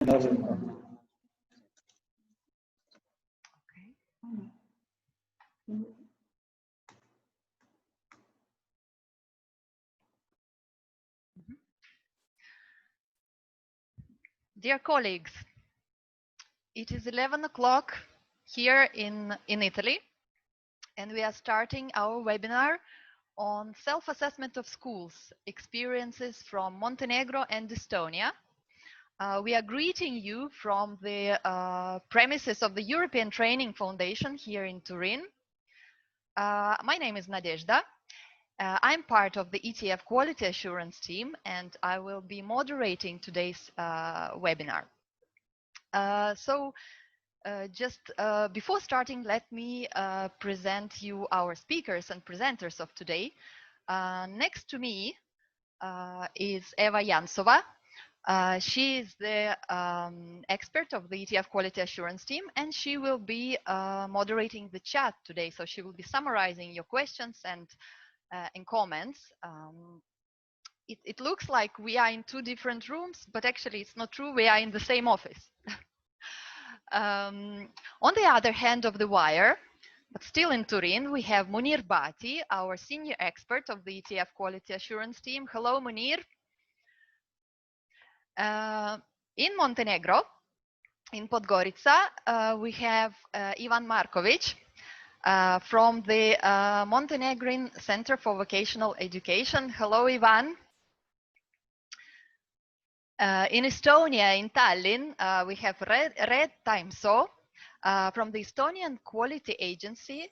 Dear colleagues, it is 11 o'clock here in Italy, and we are starting our webinar on self-assessment of schools, experiences from Montenegro and Estonia. We are greeting you from the premises of the European Training Foundation here in Turin. My name is Nadezhda. I'm part of the ETF Quality Assurance team, and I will be moderating today's webinar. Just before starting, let me present you our speakers and presenters of today. Next to me is Eva Jansova. She is the expert of the ETF Quality Assurance team, and she will be moderating the chat today. So she will be summarizing your questions and comments. It looks like we are in two different rooms, but actually it's not true. We are in the same office. On the other hand of the wire, but still in Turin, we have Munir Bati, our senior expert of the ETF Quality Assurance team. Hello, Munir. In Montenegro, in Podgorica, we have Ivan Marković from the Montenegrin Center for Vocational Education. Hello, Ivan. In Estonia, in Tallinn, we have Reet Taimsoo from the Estonian Quality Agency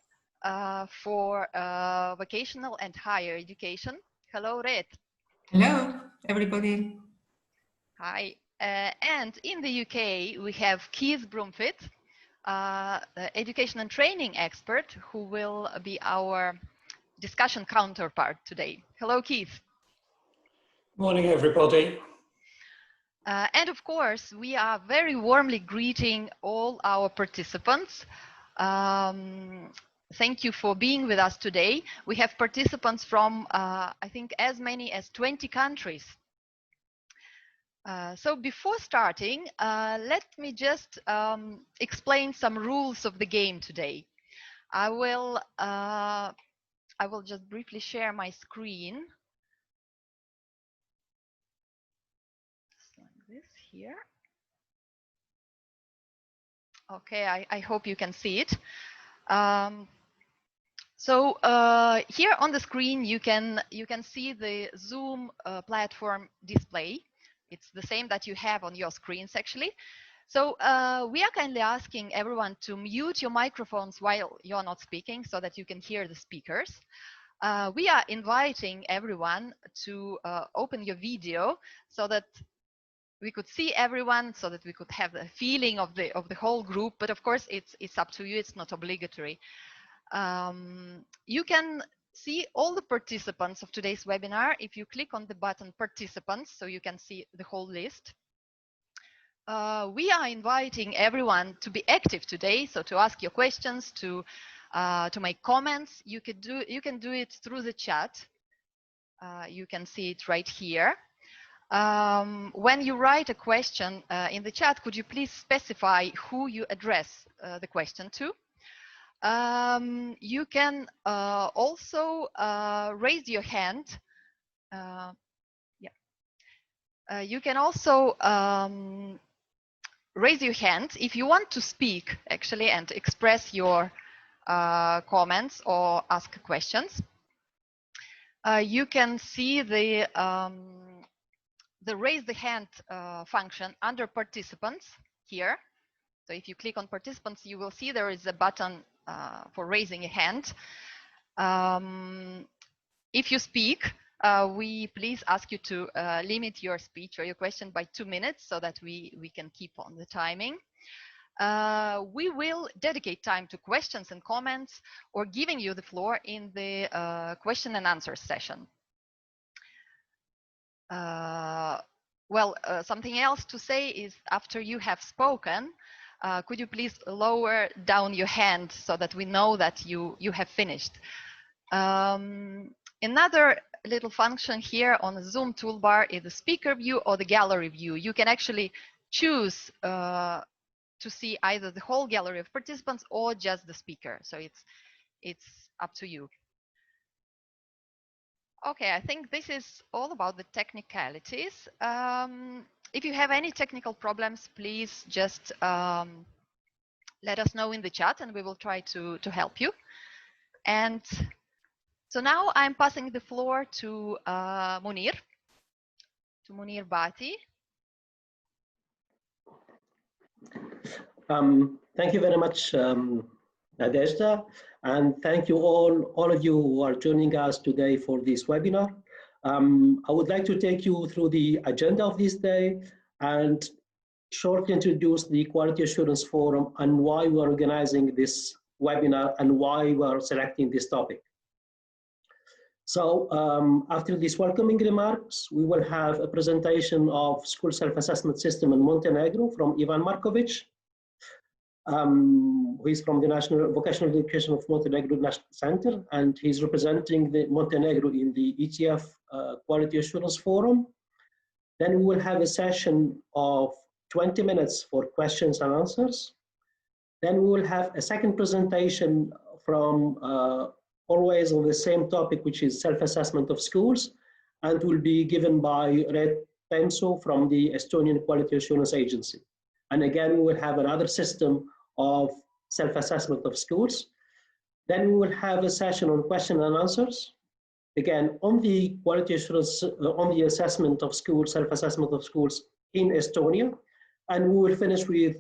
for Vocational and Higher Education. Hello, Reet. Hello, everybody. Hi. And in the UK, we have Keith Broomfit, education and training expert, who will be our discussion counterpart today. Hello, Keith. Morning, everybody. And of course, we are very warmly greeting all our participants. Thank you for being with us today. We have participants from, I think, as many as 20 countries. So before starting, let me just explain some rules of the game today. I will just briefly share my screen. This here. Okay, I hope you can see it. So here on the screen you can see the Zoom platform display. It's the same that you have on your screens actually. So we are kindly asking everyone to mute your microphones while you're not speaking so that you can hear the speakers. We are inviting everyone to open your video so that we could see everyone, so that we could have a feeling of the whole group. But of course, it's up to you. It's not obligatory. You can see all the participants of today's webinar if you click on the button Participants, so you can see the whole list. We are inviting everyone to be active today, so to ask your questions, to make comments. You can do it through the chat. You can see it right here. When you write a question in the chat, could you please specify who you address the question to? You can also raise your hand. You can also raise your hand if you want to speak, actually, and express your comments or ask questions. You can see the raise the hand function under participants here. So if you click on participants, you will see there is a button for raising a hand. If you speak, we please ask you to limit your speech or your question by 2 minutes so that we can keep on the timing. We will dedicate time to questions and comments or giving you the floor in the question and answer session. Something else to say is after you have spoken, could you please lower down your hand so that we know that you have finished. Another little function here on the Zoom toolbar is the speaker view or the gallery view. You can actually choose to see either the whole gallery of participants or just the speaker. So it's up to you. Okay, I think this is all about the technicalities. If you have any technical problems, please just let us know in the chat and we will try to help you. And so now I'm passing the floor to Munir Bhatti. Thank you very much, Nadezhda, and thank you all of you who are joining us today for this webinar. I would like to take you through the agenda of this day and shortly introduce the Quality Assurance Forum and why we are organizing this webinar and why we are selecting this topic. So after these welcoming remarks, we will have a presentation of School Self-Assessment System in Montenegro from Ivan Marković, who is from the National Vocational Education of Montenegro National Center, and he's representing the Montenegro in the ETF Quality Assurance Forum. Then we will have a session of 20 minutes for questions and answers. Then we will have a second presentation from always on the same topic, which is self-assessment of schools, and will be given by Reet Taimsoo from the Estonian Quality Assurance Agency. And again, we will have another system of self-assessment of schools. Then we will have a session on question and answers. Again, on the quality assurance, on the assessment of schools, self-assessment of schools in Estonia. And we will finish with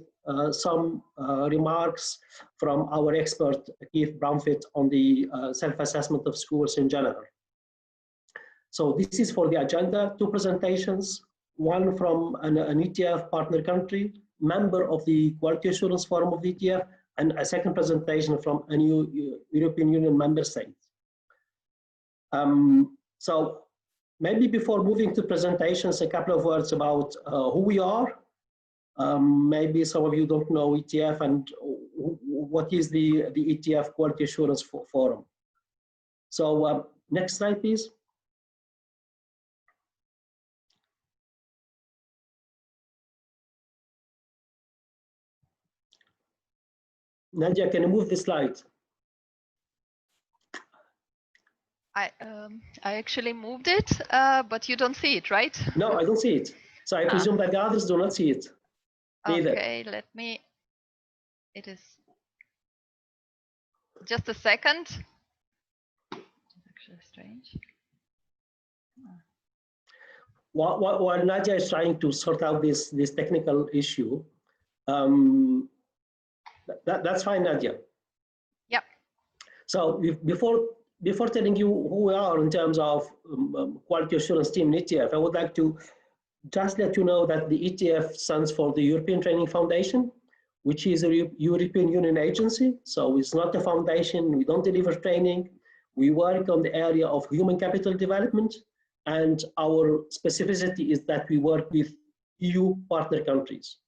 some remarks from our expert, Keith Bromfitt, on the self-assessment of schools in general. So this is for the agenda, 2 presentations, one from an ETF partner country, member of the Quality Assurance Forum of the ETF, and a second presentation from a new European Union member state. So maybe before moving to presentations, a couple of words about who we are. Maybe some of you don't know ETF and what is the ETF Quality Assurance Forum. So next slide, please. Nadia, can you move the slide? I actually moved it, but you don't see it, right? No, I don't see it. So I presume that the others do not see it. Either. Okay, let me. It is just a second. It's actually strange. While Nadia is trying to sort out this technical issue, that's fine, Nadia. Yep. So before telling you who we are in terms of quality assurance team in ETF, I would like to just let you know that the ETF stands for the European Training Foundation, which is a European Union agency. So it's not a foundation. We don't deliver training. We work on the area of human capital development. And our specificity is that we work with EU partner countries.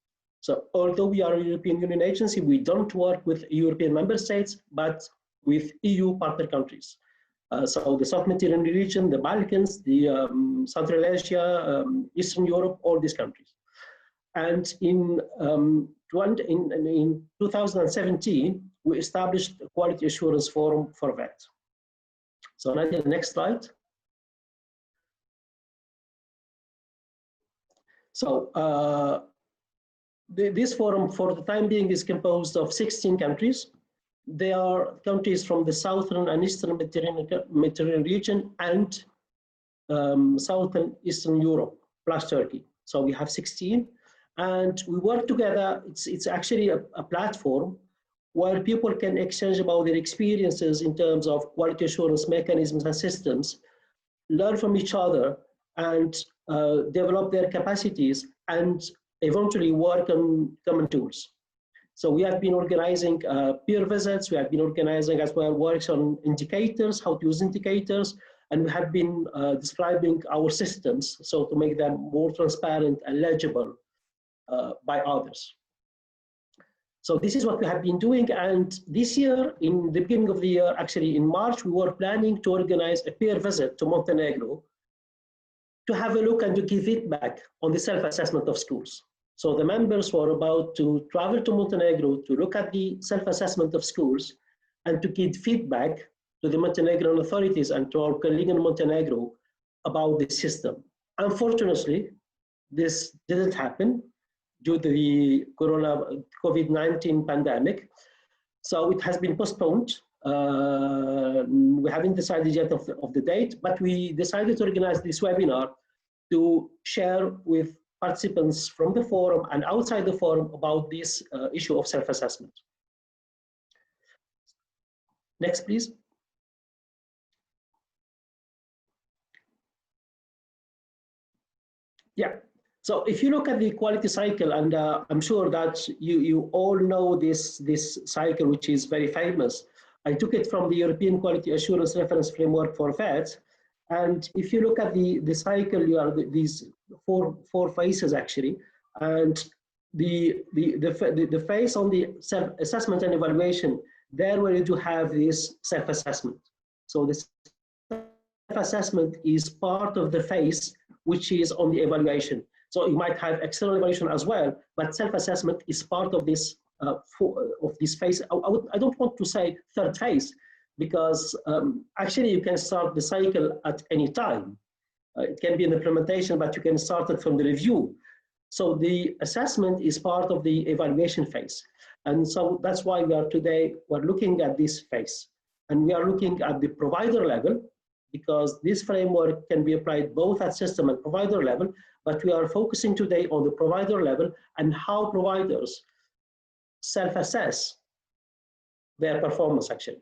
So although we are a European Union agency, we don't work with European member states, but with EU partner countries. So the South Mediterranean region, the Balkans, the Central Asia, Eastern Europe, all these countries. And in 2017, we established a Quality Assurance Forum for that. So Nadia, next slide. So this forum for the time being is composed of 16 countries. They are countries from the Southern and Eastern Mediterranean region and Southern Eastern Europe, plus Turkey. So we have 16, and we work together. It's actually a platform where people can exchange about their experiences in terms of quality assurance mechanisms and systems, learn from each other, and develop their capacities, and eventually work on common tools. So we have been organizing peer visits. We have been organizing as well works on indicators, how to use indicators, and we have been describing our systems so to make them more transparent and legible by others. So this is what we have been doing, and this year, in the beginning of the year, actually in March, we were planning to organize a peer visit to Montenegro to have a look and to give feedback on the self-assessment of schools. So the members were about to travel to Montenegro to look at the self-assessment of schools and to give feedback to the Montenegrin authorities and to our colleague in Montenegro about the system. Unfortunately, this didn't happen due to the COVID-19 pandemic. So it has been postponed. We haven't decided yet of the date, but we decided to organize this webinar to share with participants from the forum and outside the forum about this issue of self-assessment. Next, please. Yeah, so if you look at the quality cycle, and I'm sure that you all know this cycle, which is very famous. I took it from the European Quality Assurance Reference Framework for VET. And if you look at the cycle, you are these four phases actually. And the phase on the self-assessment and evaluation, there where you do have this self-assessment. So this self-assessment is part of the phase which is on the evaluation. So you might have external evaluation as well, but self-assessment is part of this phase. I don't want to say third phase, because actually you can start the cycle at any time. It can be an implementation, but you can start it from the review. So the assessment is part of the evaluation phase. And so that's why we're looking at this phase. And we are looking at the provider level, because this framework can be applied both at system and provider level, but we are focusing today on the provider level and how providers self-assess their performance actually.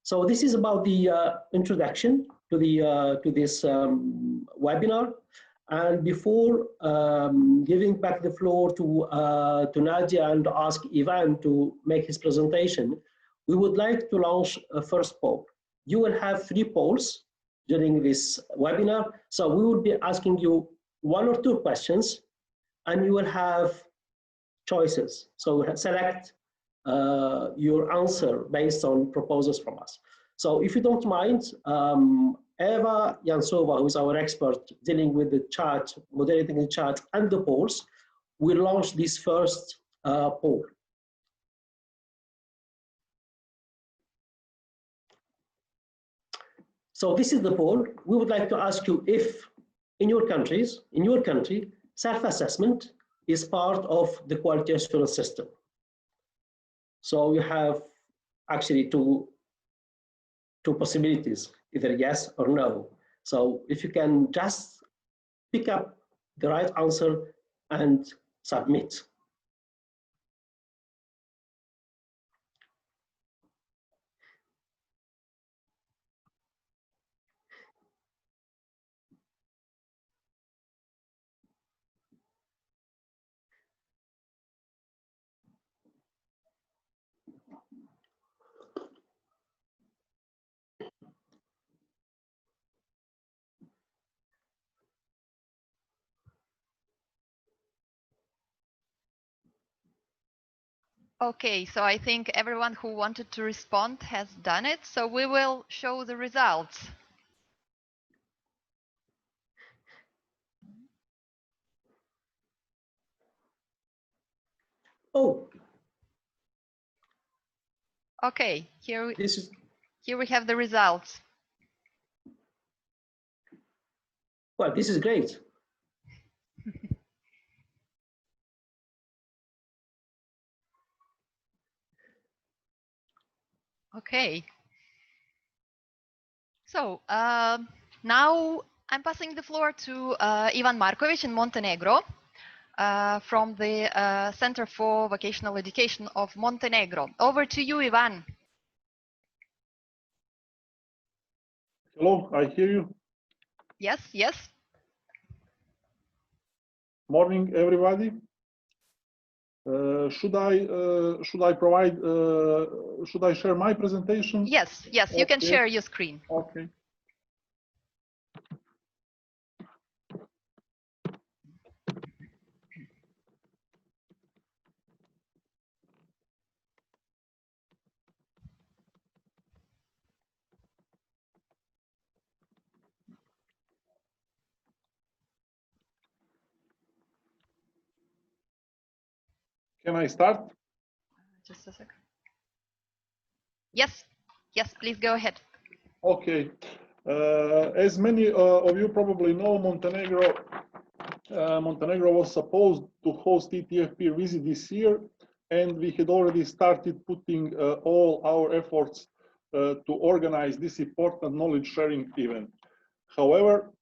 So this is about the introduction to this webinar. And before giving back the floor to Nadia and ask Ivan to make his presentation, we would like to launch a first poll. You will have 3 polls during this webinar. So we will be asking you 1 or 2 questions, and you will have choices. So select your answer based on proposals from us. So if you don't mind, Eva Yansova, who is our expert dealing with the chat, moderating the chat and the polls, will launch this first poll. So this is the poll. We would like to ask you if in your country, self-assessment is part of the quality assurance system. So you have actually two possibilities, either yes or no. So if you can just pick up the right answer and submit. Okay, so I think everyone who wanted to respond has done it. So we will show the results. Oh. Okay, here we have the results. Well, this is great. Okay. So now I'm passing the floor to Ivan Marković in Montenegro from the Center for Vocational Education of Montenegro. Over to you, Ivan. Hello, I hear you. Yes, yes. Morning, everybody. Should I provide? Should I share my presentation? Yes, yes. You can share your screen. Okay. Can I start? Just a second. Yes, yes, please go ahead. Okay. As many of you probably know, Montenegro was supposed to host ETF peer visit this year, and we had already started putting all our efforts to organize this important knowledge sharing event. However,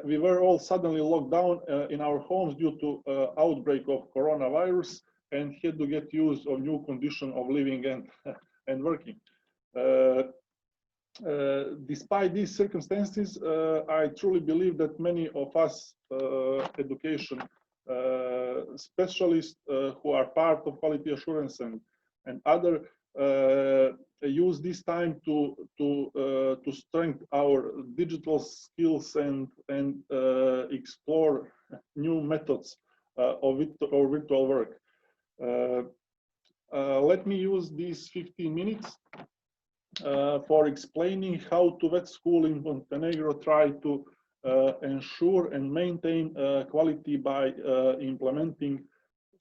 we were all suddenly locked down in our homes due to outbreak of coronavirus and had to get used to new condition of living and working. Despite these circumstances, I truly believe that many of us education specialists who are part of quality assurance and other use this time to strengthen our digital skills and explore new methods of virtual work. Let me use these 15 minutes for explaining how to vet school in Montenegro try to ensure and maintain quality by implementing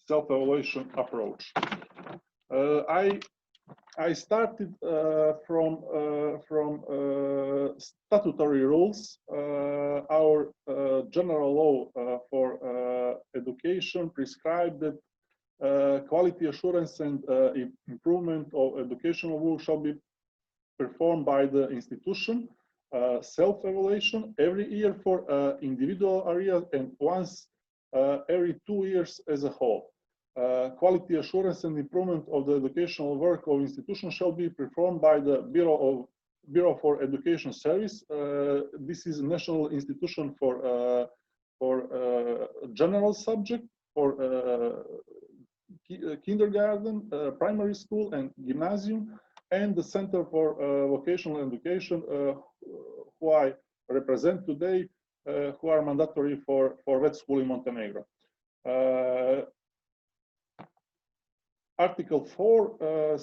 self-evaluation approach. I started from statutory rules. Our general law for education prescribed that quality assurance and improvement of educational work shall be performed by the institution, self-evaluation every year for individual areas and once every 2 years as a whole. Quality assurance and improvement of the educational work of institutions shall be performed by the Bureau for Education Service. This is a national institution for general subject, for kindergarten, primary school, and gymnasium, and the Center for Vocational Education, who I represent today, who are mandatory for vet school in Montenegro. Article 4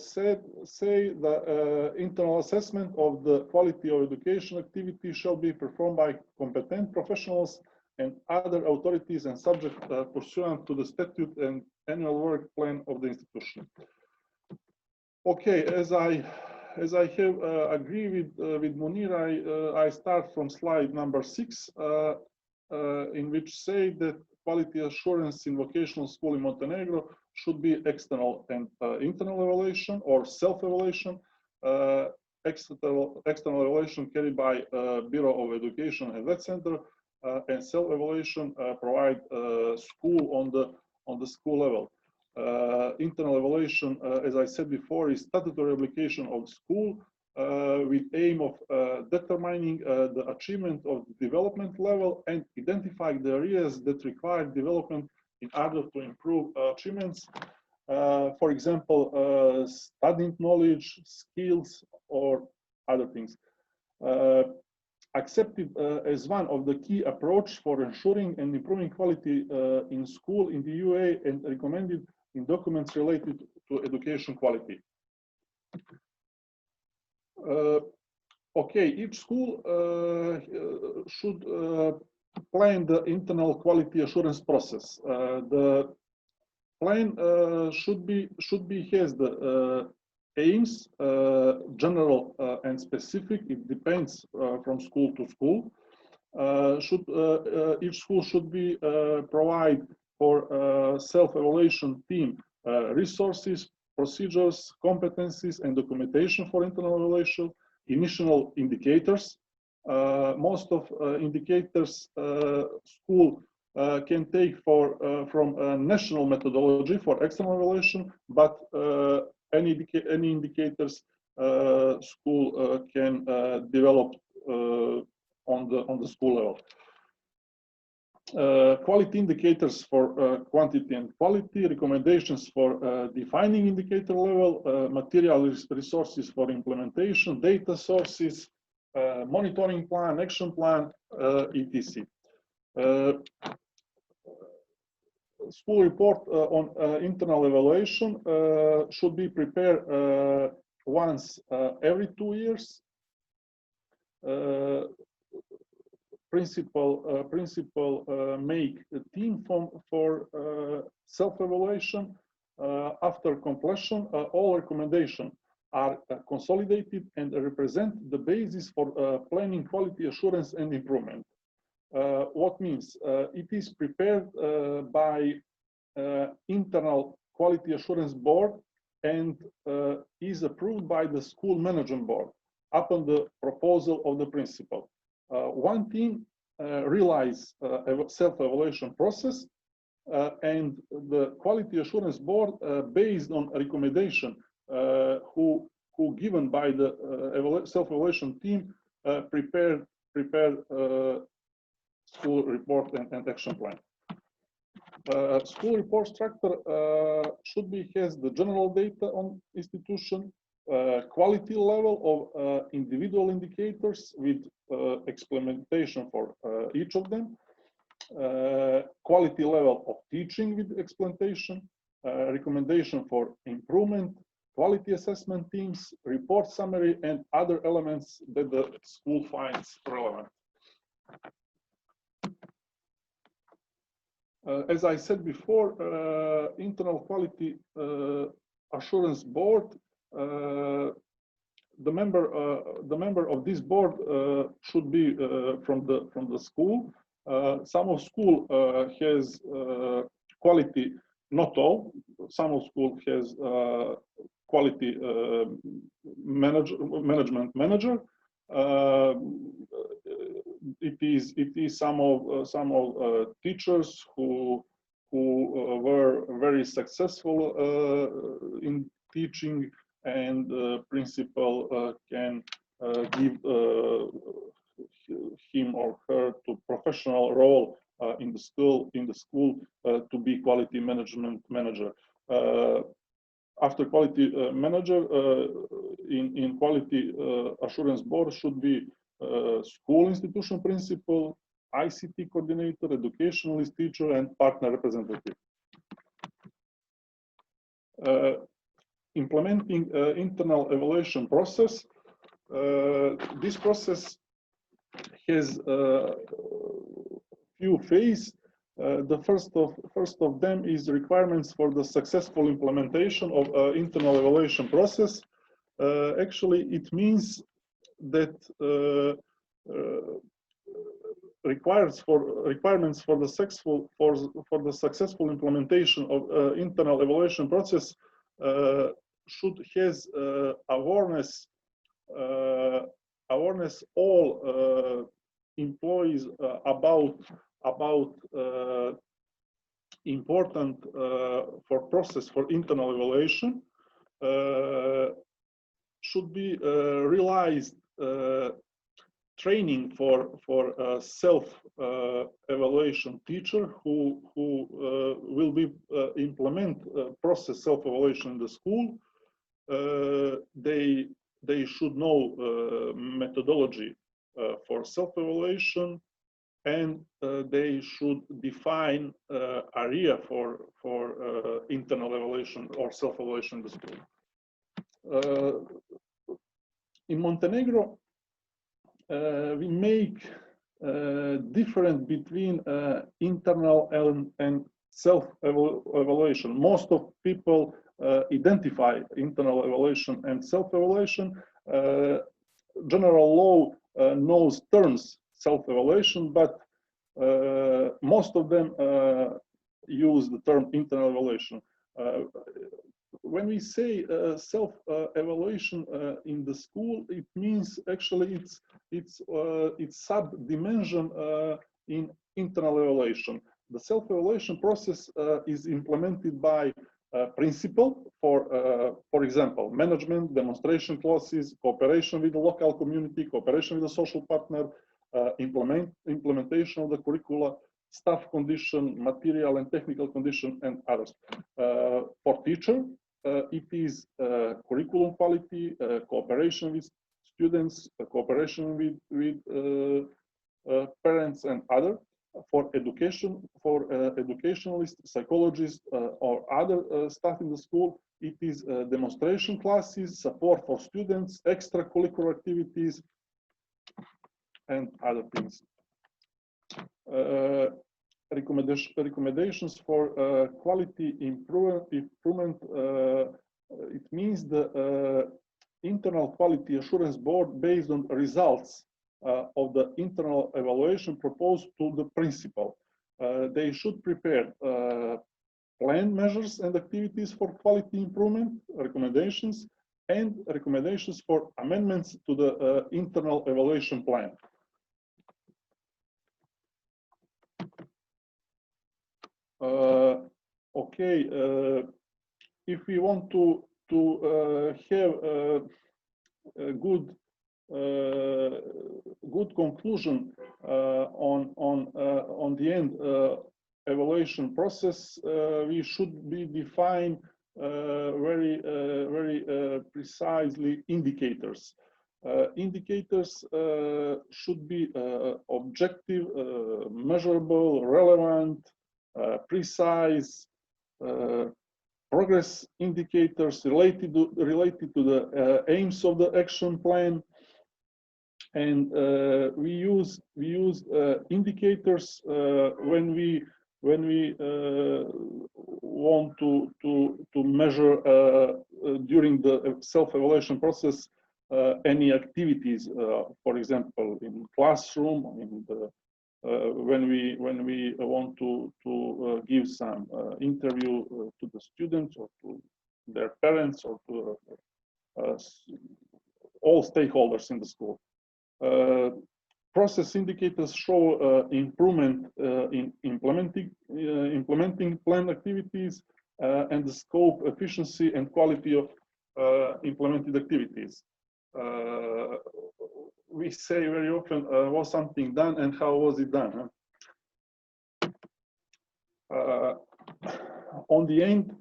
say the internal assessment of the quality of education activity shall be performed by competent professionals and other authorities and subject pursuant to the statute and annual work plan of the institution. Okay, as I have agreed with Munir, I start from slide number 6, in which say that quality assurance in vocational school in Montenegro should be external and internal evaluation or self-evaluation. External evaluation carried by Bureau of Education and Vet Center, and self-evaluation provide school on the school level. Internal evaluation, as I said before, is statutory application of school with aim of determining the achievement of the development level and identifying the areas that require development in order to improve achievements. For example, studying knowledge, skills, or other things. Accepted as one of the key approach for ensuring and improving quality in school in the UA and recommended in documents related to education quality. Okay, each school should plan the internal quality assurance process. The plan should be has the aims, general and specific. It depends from school to school. Each school should be provide for self-evaluation team resources, procedures, competencies, and documentation for internal evaluation. Initial indicators. Most of indicators school can take from national methodology for external evaluation, but any indicators school can develop on the school level. Quality indicators for quantity and quality, recommendations for defining indicator level, material resources for implementation, data sources, monitoring plan, action plan, etc. School report on internal evaluation should be prepared once every 2 years. Principal make a team for self-evaluation After completion, all recommendations are consolidated and represent the basis for planning quality assurance and improvement. What means it is prepared by internal quality assurance board and is approved by the school management board upon the proposal of the principal. One team realize a self-evaluation process and the quality assurance board based on recommendation who given by the self-evaluation team prepare school report and action plan. School report structure should be has the general data on institution, quality level of individual indicators with experimentation for each of them, quality level of teaching with explantation, recommendation for improvement, quality assessment teams, report summary, and other elements that the school finds relevant. As I said before, internal quality assurance board, the member of this board should be from the school. Some of school has quality, not all. Some of school has quality management manager. It is some of teachers who were very successful in teaching, and principal can give him or her to professional role in the school to be quality management manager. After quality manager in quality assurance board should be school institution principal, ICT coordinator, educationalist teacher, and partner representative. Implementing internal evaluation process. This process has few phases. The first of them is requirements for the successful implementation of internal evaluation process. Actually, it means that requirements for the successful implementation of internal evaluation process should has awareness all employees about important for process for internal evaluation. Should be realized training for self evaluation teacher who will be implement process self evaluation in the school. They should know methodology for self evaluation, and they should define area for internal evaluation or self evaluation in the school. In Montenegro, we make difference between internal and self-evaluation. Most of people identify internal evaluation and self-evaluation. General law knows terms self-evaluation, but most of them use the term internal evaluation. When we say self-evaluation in the school, it means actually it's sub-dimension in internal evaluation. The self-evaluation process is implemented by principal for example, management, demonstration classes, cooperation with the local community, cooperation with the social partner, implementation of the curricula, staff condition, material and technical condition, and others. For teacher, it is curriculum quality, cooperation with students, cooperation with parents and other. For education, for educationalists, psychologists, or other staff in the school, it is demonstration classes, support for students, extracurricular activities, and other things. recommendations for quality improvement. It means the internal quality assurance board based on results of the internal evaluation proposed to the principal. They should prepare planned measures and activities for quality improvement, recommendations, and recommendations for amendments to the internal evaluation plan. Okay, if we want to have a good conclusion on the end evaluation process, we should be define very precisely indicators. Indicators should be objective, measurable, relevant, precise, progress indicators related to the aims of the action plan, and we use indicators when we want to measure during the self-evaluation process any activities, for example, in classroom, in the when we want to give some interview to the students or to their parents or to all stakeholders in the school. Process indicators show improvement in implementing planned activities and the scope, efficiency, and quality of implemented activities. We say very often, was something done and how was it done? Huh? On the end,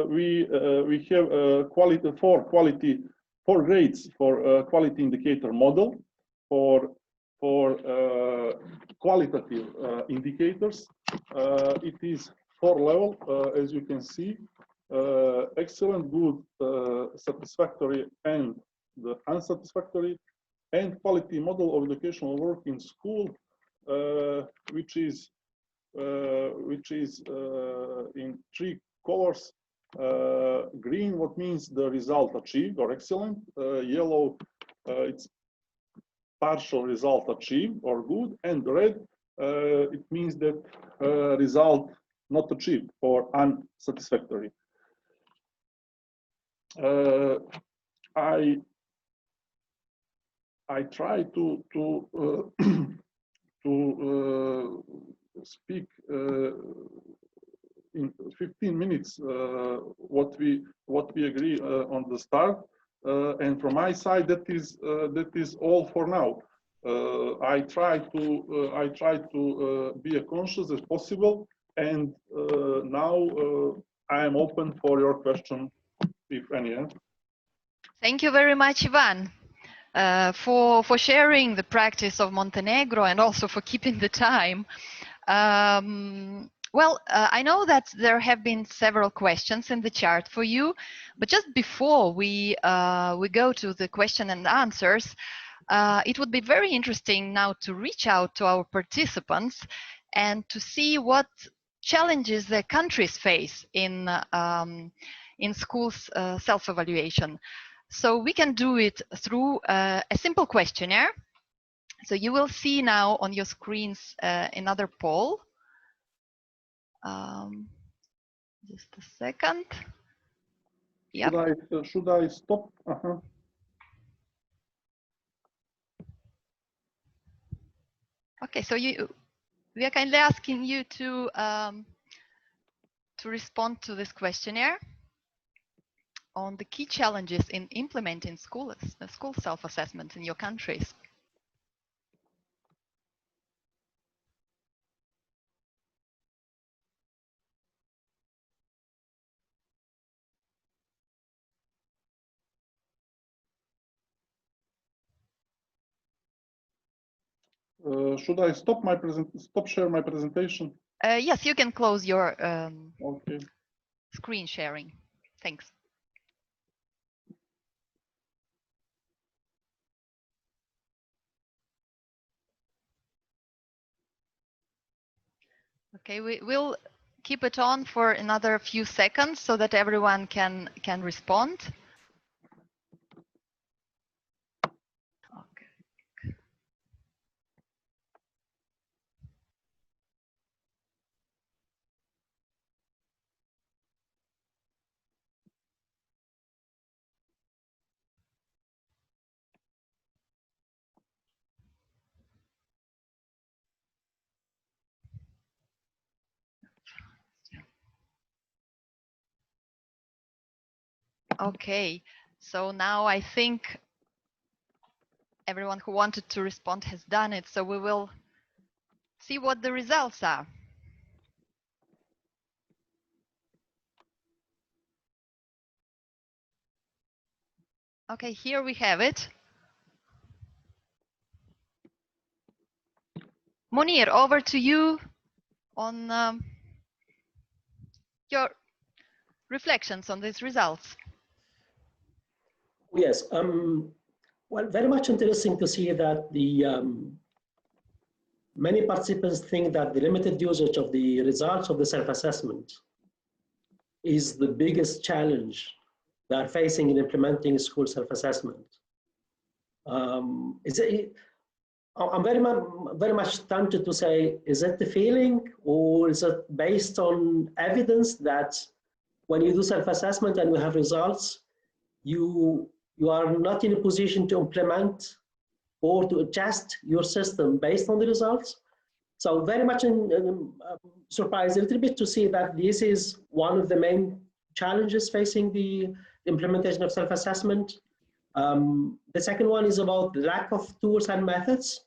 we have four grades for quality indicator model for qualitative indicators. It is 4 level, as you can see, excellent, good, satisfactory, and the unsatisfactory, and quality model of educational work in school, which is in 3 colors. Green, what means the result achieved or excellent. Yellow, it's partial result achieved or good, and red, it means that result not achieved or unsatisfactory. I try to speak in 15 minutes what we agree on the start, and from my side that is all for now. I try to be as conscious as possible, and now I am open for your question, if any. Thank you very much, Ivan, for sharing the practice of Montenegro and also for keeping the time. Well, I know that there have been several questions in the chat for you, but just before we go to the question and answers, it would be very interesting now to reach out to our participants and to see what challenges their countries face in schools self-evaluation. So we can do it through a simple questionnaire. So you will see now on your screens another poll. Just a second. Yep. Should I stop? Okay, so we are kindly asking you to respond to this questionnaire on the key challenges in implementing school self-assessment in your countries. Should I stop share my presentation? Yes, you can close your okay. Screen sharing. Thanks. Okay, we will keep it on for another few seconds so that everyone can respond. Okay. Okay, so now I think everyone who wanted to respond has done it, so we will see what the results are. Okay, here we have it. Munir, over to you on your reflections on these results. Yes, well, very much interesting to see that the many participants think that the limited usage of the results of the self-assessment is the biggest challenge they are facing in implementing school self-assessment. I'm very much tempted to say, is it the feeling, or is it based on evidence that when you do self-assessment and you have results, you are not in a position to implement or to adjust your system based on the results? So very much surprised a little bit to see that this is one of the main challenges facing the implementation of self-assessment. The second one is about lack of tools and methods.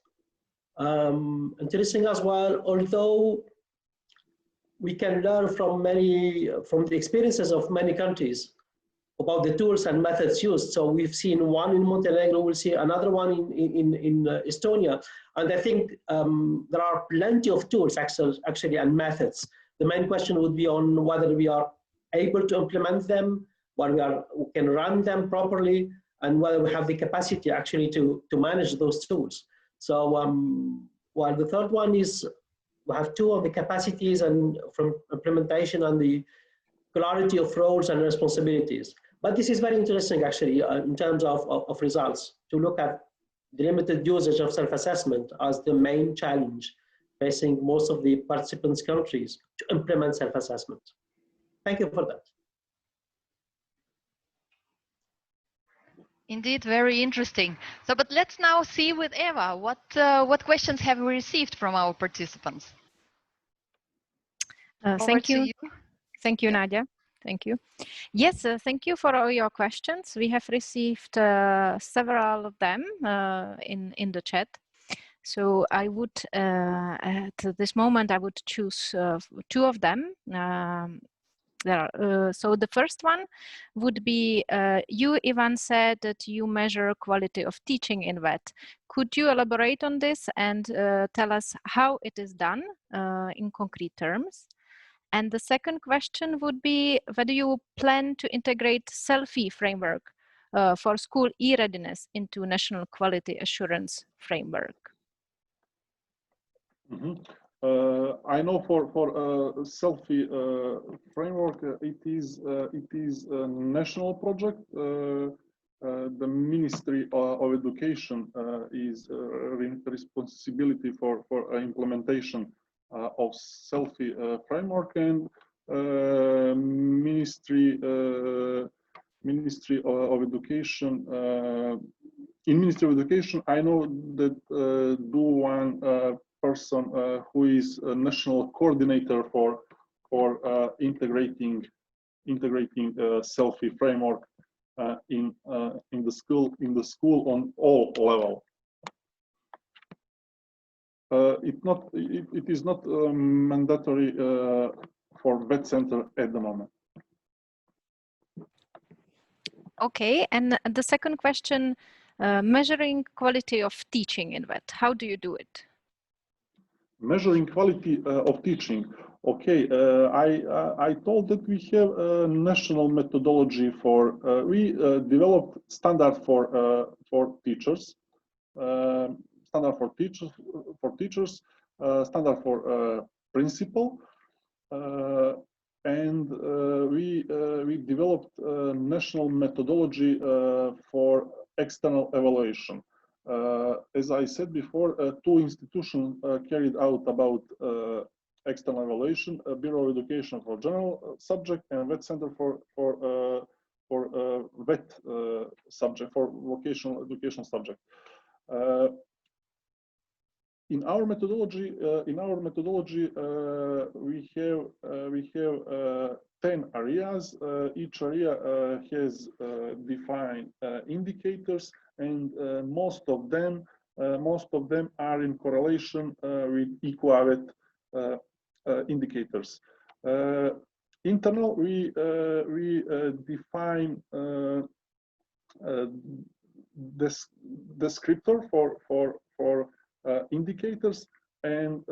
Interesting as well, although we can learn from the experiences of many countries about the tools and methods used. So we've seen one in Montenegro, we'll see another one in Estonia. And I think there are plenty of tools actually and methods. The main question would be on whether we are able to implement them, whether we can run them properly, and whether we have the capacity actually to manage those tools. So while the third one is, we have two of the capacities and from implementation and the clarity of roles and responsibilities. But this is very interesting actually in terms of results, to look at the limited usage of self-assessment as the main challenge facing most of the participants' countries to implement self-assessment. Thank you for that. Indeed, very interesting. So, but let's now see with Eva, what questions have we received from our participants? Thank you. Thank you, Yeah. Nadia. Thank you. Yes, thank you for all your questions. We have received several of them in the chat. So I would, at this moment, I would choose two of them. So the first one would be, you, Ivan, said that you measure quality of teaching in VET. Could you elaborate on this and tell us how it is done in concrete terms? And the second question would be whether you plan to integrate SELFIE framework for school e-readiness into National Quality Assurance Framework. Mm-hmm. I know for SELFIE framework, it is a national project. The Ministry of Education is responsibility for implementation of SELFIE framework, and Ministry of Education. In Ministry of Education, I know that one person who is a national coordinator for integrating SELFIE framework in the school on all level. It is not mandatory for VET center at the moment. Okay, and the second question, measuring quality of teaching in VET, how do you do it? Measuring quality of teaching. Okay, I told that we have a national methodology for, we developed standard for teachers, standard for teachers, standard for principal. and we developed a national methodology for external evaluation. As I said before, 2 institutions carried out about external evaluation: Bureau of Education for general subject and VET Center for VET subject, for vocational education subject. In our methodology, we have 10 areas. Each area has defined indicators, and most of them are in correlation with equivalent indicators. Internal, we define this descriptor for indicators, and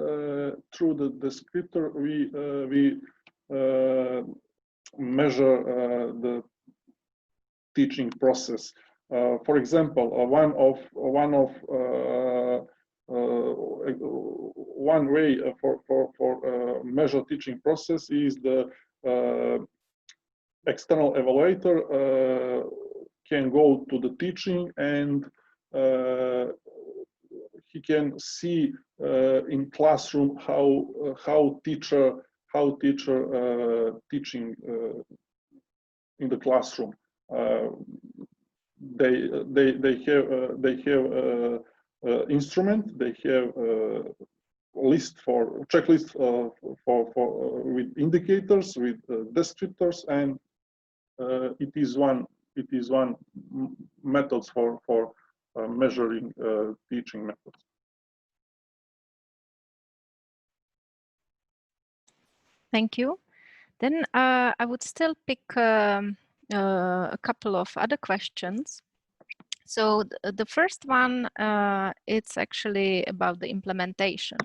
through the descriptor we measure the teaching process. For example, one way for measure teaching process is the external evaluator can go to the teaching, and he can see in classroom how teacher teaching in the classroom. They have instrument. They have checklist with indicators, with descriptors, and it is one methods for measuring teaching methods. Thank you. Then I would still pick a couple of other questions. So the first one, it's actually about the implementation,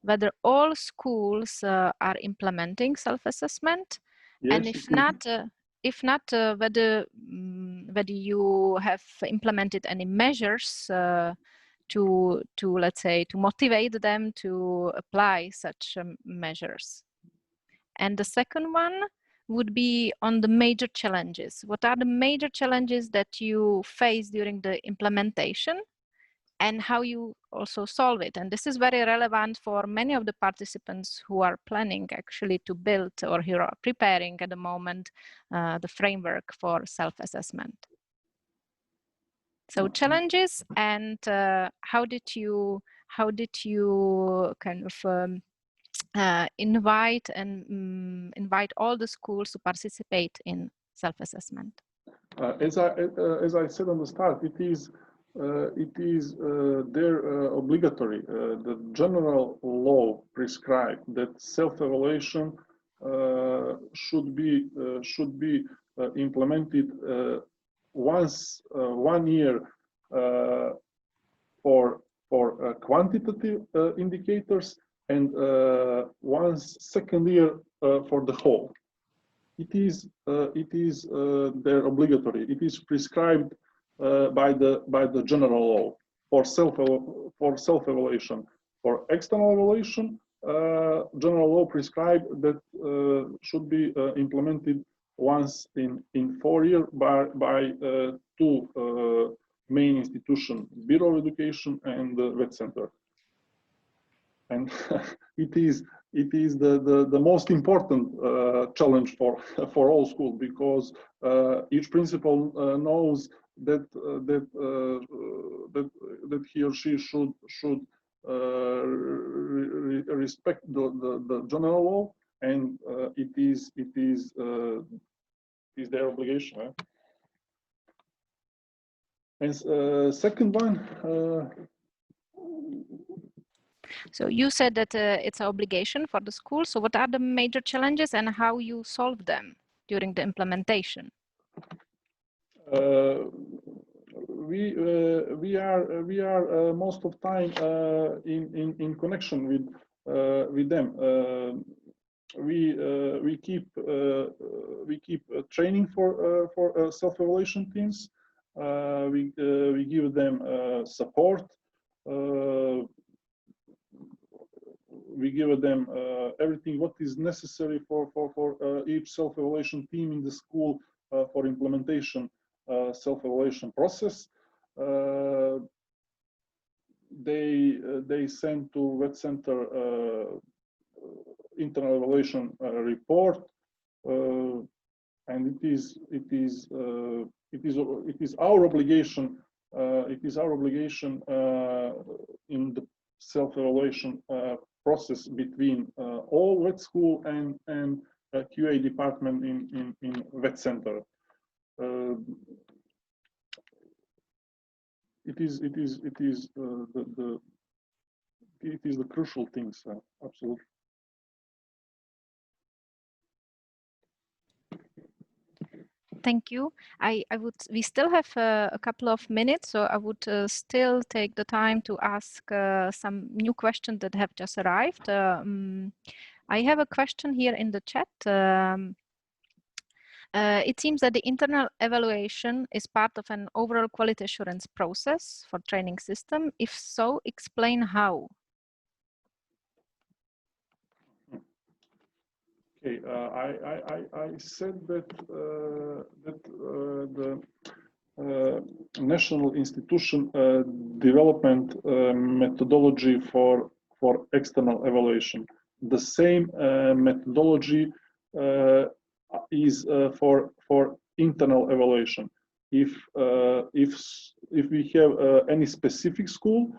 whether all schools are implementing self-assessment, yes, and if not, whether you have implemented any measures to let's say to motivate them to apply such measures. And the second one would be on the major challenges. What are the major challenges that you face during the implementation, and how you also solve it? And this is very relevant for many of the participants who are planning actually to build, or who are preparing at the moment, the framework for self-assessment. So challenges, and how did you kind of invite all the schools to participate in self-assessment? As I said on the start, it is obligatory. The general law prescribes that self-evaluation should be implemented once 1 year for quantitative indicators, and once 2nd year for the whole. It is they're obligatory. It is prescribed by the general law for self-evaluation. For external evaluation, general law prescribed that should be implemented once in 4 years by 2 main institutions: Bureau of Education and the VET Center. And it is the most important challenge for all schools, because each principal knows that he or she should respect the general law, and it is their obligation. Eh? And second one. So you said that it's an obligation for the school. So what are the major challenges and how you solve them during the implementation? We are most of time in connection with them. We keep training for self-evaluation teams. We give them support. we give them everything what is necessary for each self-evaluation team in the school for implementation self-evaluation process. They send to Vet Center internal evaluation report, and it is our obligation. It is our obligation in the self-evaluation process between all vet school and QA department in Vet Center. It is the crucial things, absolutely. Thank you. We still have a couple of minutes, so I would still take the time to ask some new questions that have just arrived. I have a question here in the chat. It seems that the internal evaluation is part of an overall quality assurance process for training system. If so, explain how. Okay, I said that the national institution development methodology for external evaluation. The same methodology is for internal evaluation. If we have any specific school,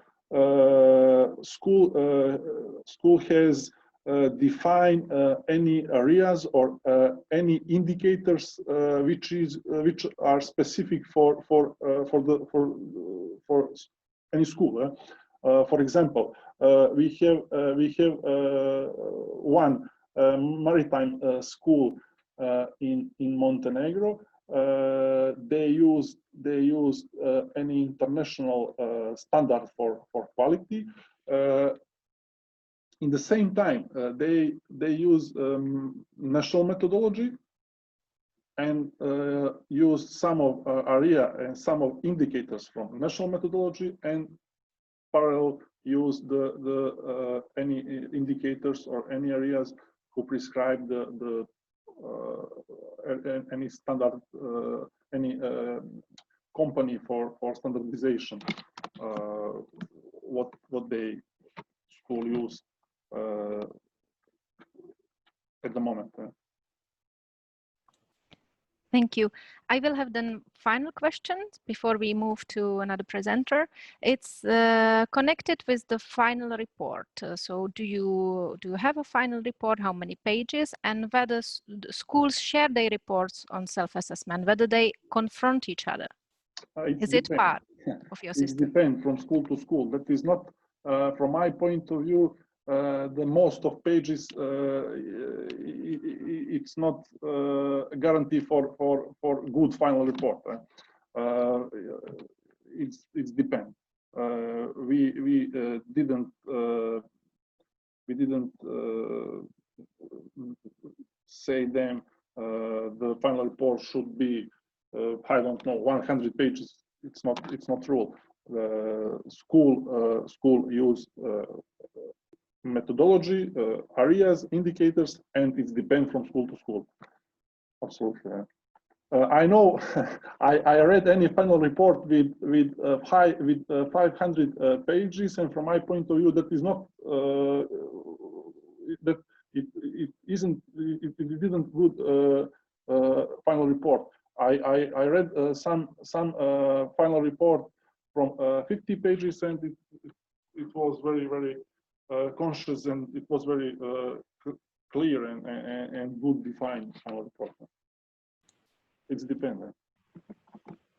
school has define any areas or any indicators which are specific for any school. For example, we have one maritime school in Montenegro. They use any international standard for quality. In the same time, they use national methodology and use some of area and some of indicators from national methodology, and parallel use the any indicators or any areas who prescribe the any standard any company for standardization what they school use at the moment. Thank you. I will have then final questions before we move to another presenter. It's connected with the final report. So do you have a final report? How many pages? And whether schools share their reports on self-assessment, whether they confront each other? Is it part of your system? It depends from school to school. That is not, from my point of view, the most of pages, it's not a guarantee for good final report. It's depend. We didn't say them the final report should be I don't know 100 pages. It's not true. School use methodology, areas, indicators, and it depends from school to school. Absolutely. I know. I read any final report with 500 pages, and from my point of view, that is not that it didn't good final report. I read some final report from 50 pages, and it was very conscious, and it was very clear and good defined final report. It's dependent.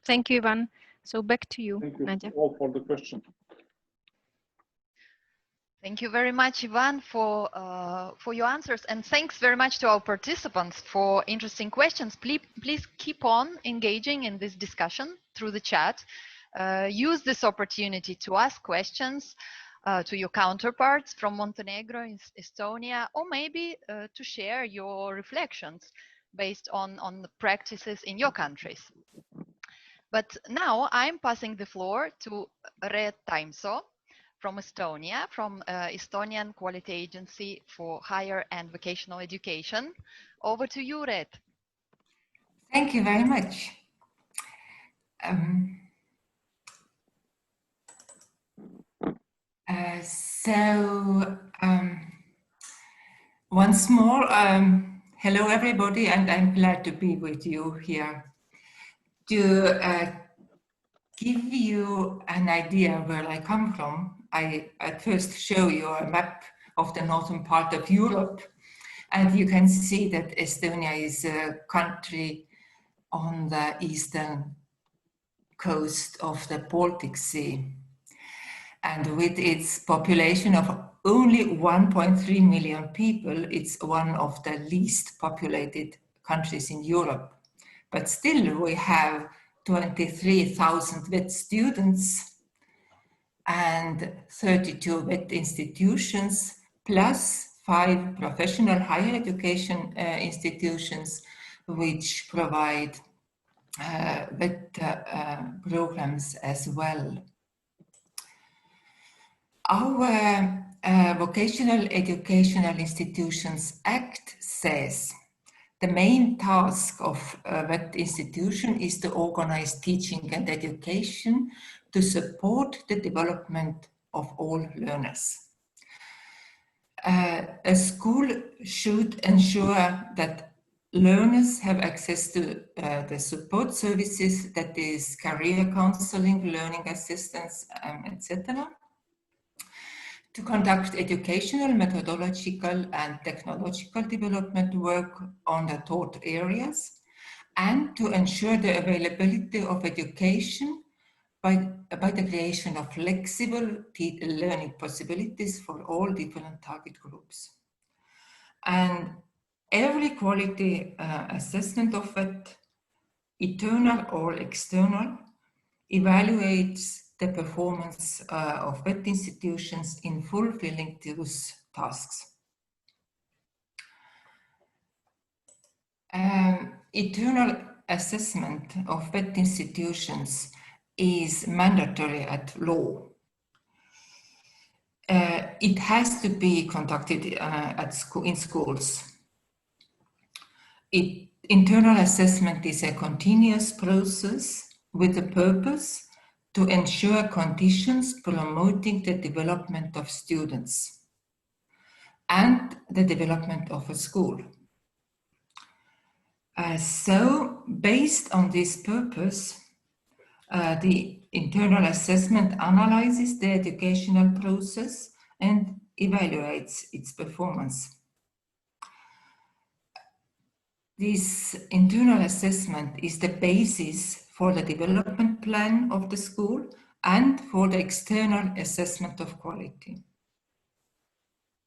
Thank you, Ivan. So back to you, Thank you Nadia. all for the question. Thank you very much, Ivan, for your answers, and thanks very much to our participants for interesting questions. Please keep on engaging in this discussion through the chat. Use this opportunity to ask questions to your counterparts from Montenegro, Estonia, or maybe to share your reflections based on the practices in your countries. But now I'm passing the floor to Reet Taimsoo, from Estonia, from Estonian Quality Agency for Higher and Vocational Education. Over to you, Reet. Thank you very much. Once more, hello everybody, and I'm glad to be with you here to give you an idea where I come from. I at first show you a map of the northern part of Europe, and you can see that Estonia is a country on the eastern coast of the Baltic Sea. And with its population of only 1.3 million people, it's one of the least populated countries in Europe. But still, we have 23,000 vet students and 32 vet institutions, plus 5 professional higher education institutions, which provide vet programs as well. Our Vocational Educational Institutions Act says the main task of a vet institution is to organize teaching and education to support the development of all learners. A school should ensure that learners have access to the support services, that is career counseling, learning assistance, etc. To conduct educational, methodological and technological development work on the taught areas, and to ensure the availability of education by the creation of flexible learning possibilities for all different target groups. And every quality assessment of it, internal or external, evaluates the performance of vet institutions in fulfilling those tasks. Internal assessment of vet institutions is mandatory at law. It has to be conducted in schools. Internal assessment is a continuous process with the purpose to ensure conditions promoting the development of students and the development of a school. So, based on this purpose, the internal assessment analyzes the educational process and evaluates its performance. This internal assessment is the basis for the development plan of the school and for the external assessment of quality.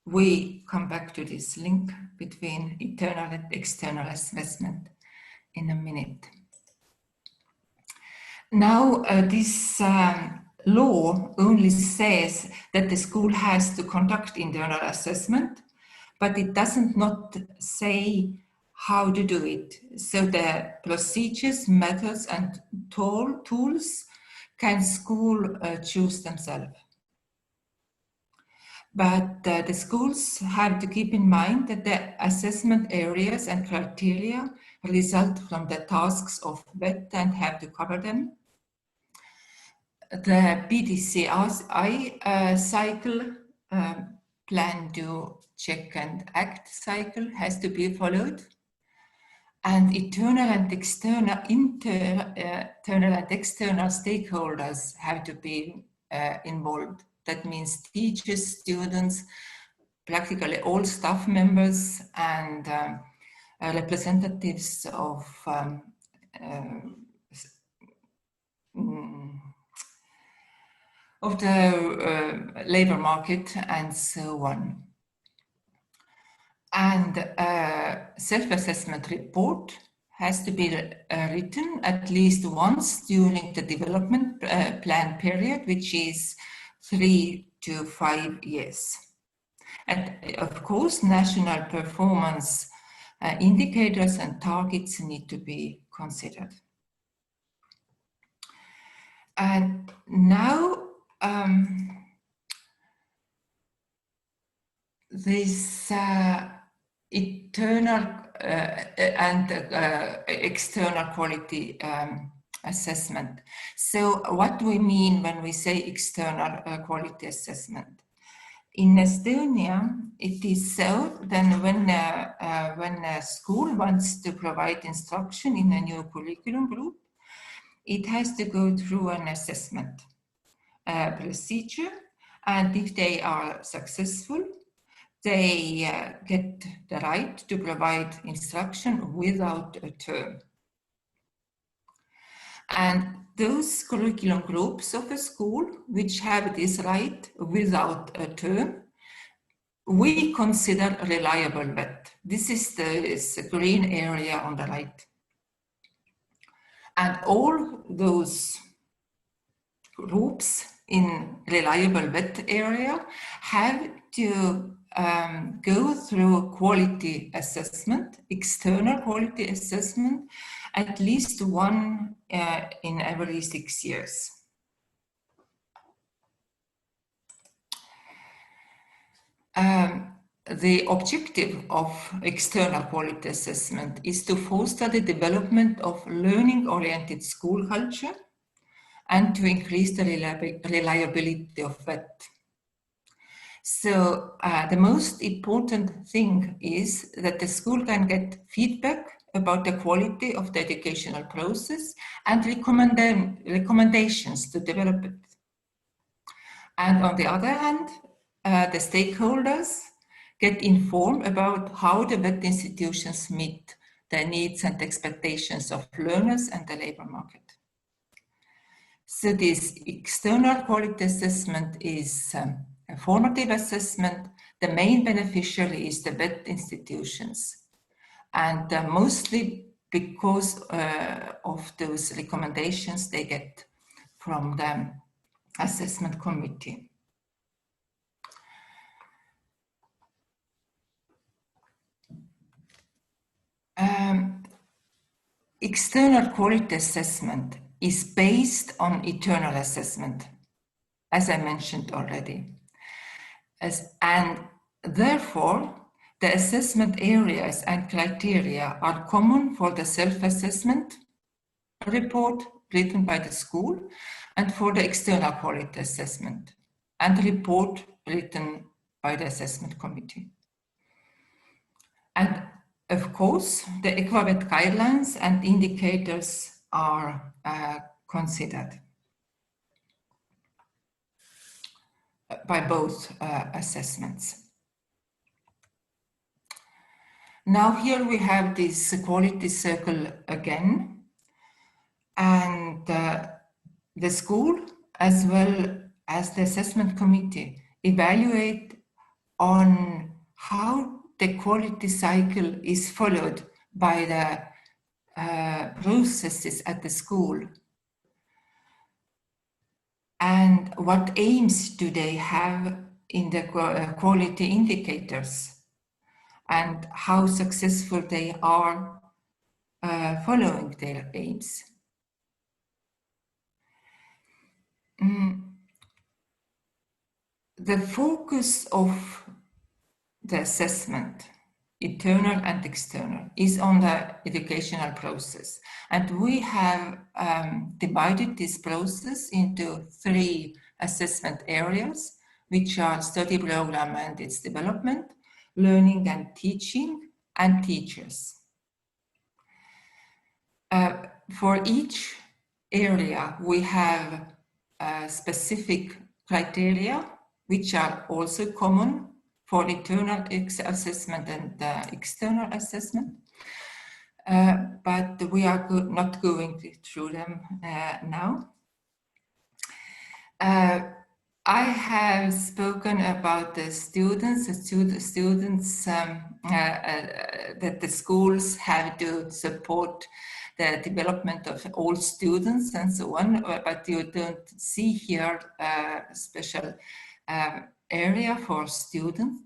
We come back to this link between internal and external assessment in a minute. Now, this law only says that the school has to conduct internal assessment, but it doesn't not say how to do it. So the procedures, methods, and tools can school choose themselves. But the schools have to keep in mind that the assessment areas and criteria result from the tasks of vet and have to cover them. The PDCI cycle, plan, do, check and act cycle has to be followed. And internal and external stakeholders have to be involved. That means teachers, students, practically all staff members, and representatives of the labor market and so on. And a self-assessment report has to be written at least once during the development plan period, which is 3 to 5 years. And of course, national performance indicators and targets need to be considered. And now this internal and external quality assessment. So what we mean when we say external quality assessment? In Estonia, it is so that when a school wants to provide instruction in a new curriculum group, it has to go through an assessment procedure, and if they are successful, they get the right to provide instruction without a term. And those curriculum groups of a school which have this right without a term, we consider reliable VET. This is the green area on the right. And all those groups in reliable VET area have to go through quality assessment, external quality assessment, at least one in every 6 years. The objective of external quality assessment is to foster the development of learning-oriented school culture and to increase the reliability of VET. So the most important thing is that the school can get feedback about the quality of the educational process and recommendations to develop it. And on the other hand, the stakeholders get informed about how the VET institutions meet the needs and expectations of learners and the labor market. So this external quality assessment is a formative assessment. The main beneficiary is the VET institutions, and mostly because of those recommendations they get from the assessment committee. External quality assessment is based on internal assessment, as I mentioned already. And therefore, the assessment areas and criteria are common for the self-assessment report written by the school and for the external quality assessment and report written by the assessment committee. And of course, the EQUAVET guidelines and indicators are considered by both assessments. Now here we have this quality circle again, and the school as well as the assessment committee evaluate on how the quality cycle is followed by the processes at the school, and what aims do they have in the quality indicators, and how successful they are following their aims. The focus of the assessment, internal and external, is on the educational process. And we have divided this process into 3 assessment areas, which are study program and its development, learning and teaching, and teachers. For each area, we have specific criteria, which are also common for internal assessment and external assessment. But we are not going through them now. I have spoken about the students, that the schools have to support the development of all students and so on, but you don't see here a special area for student,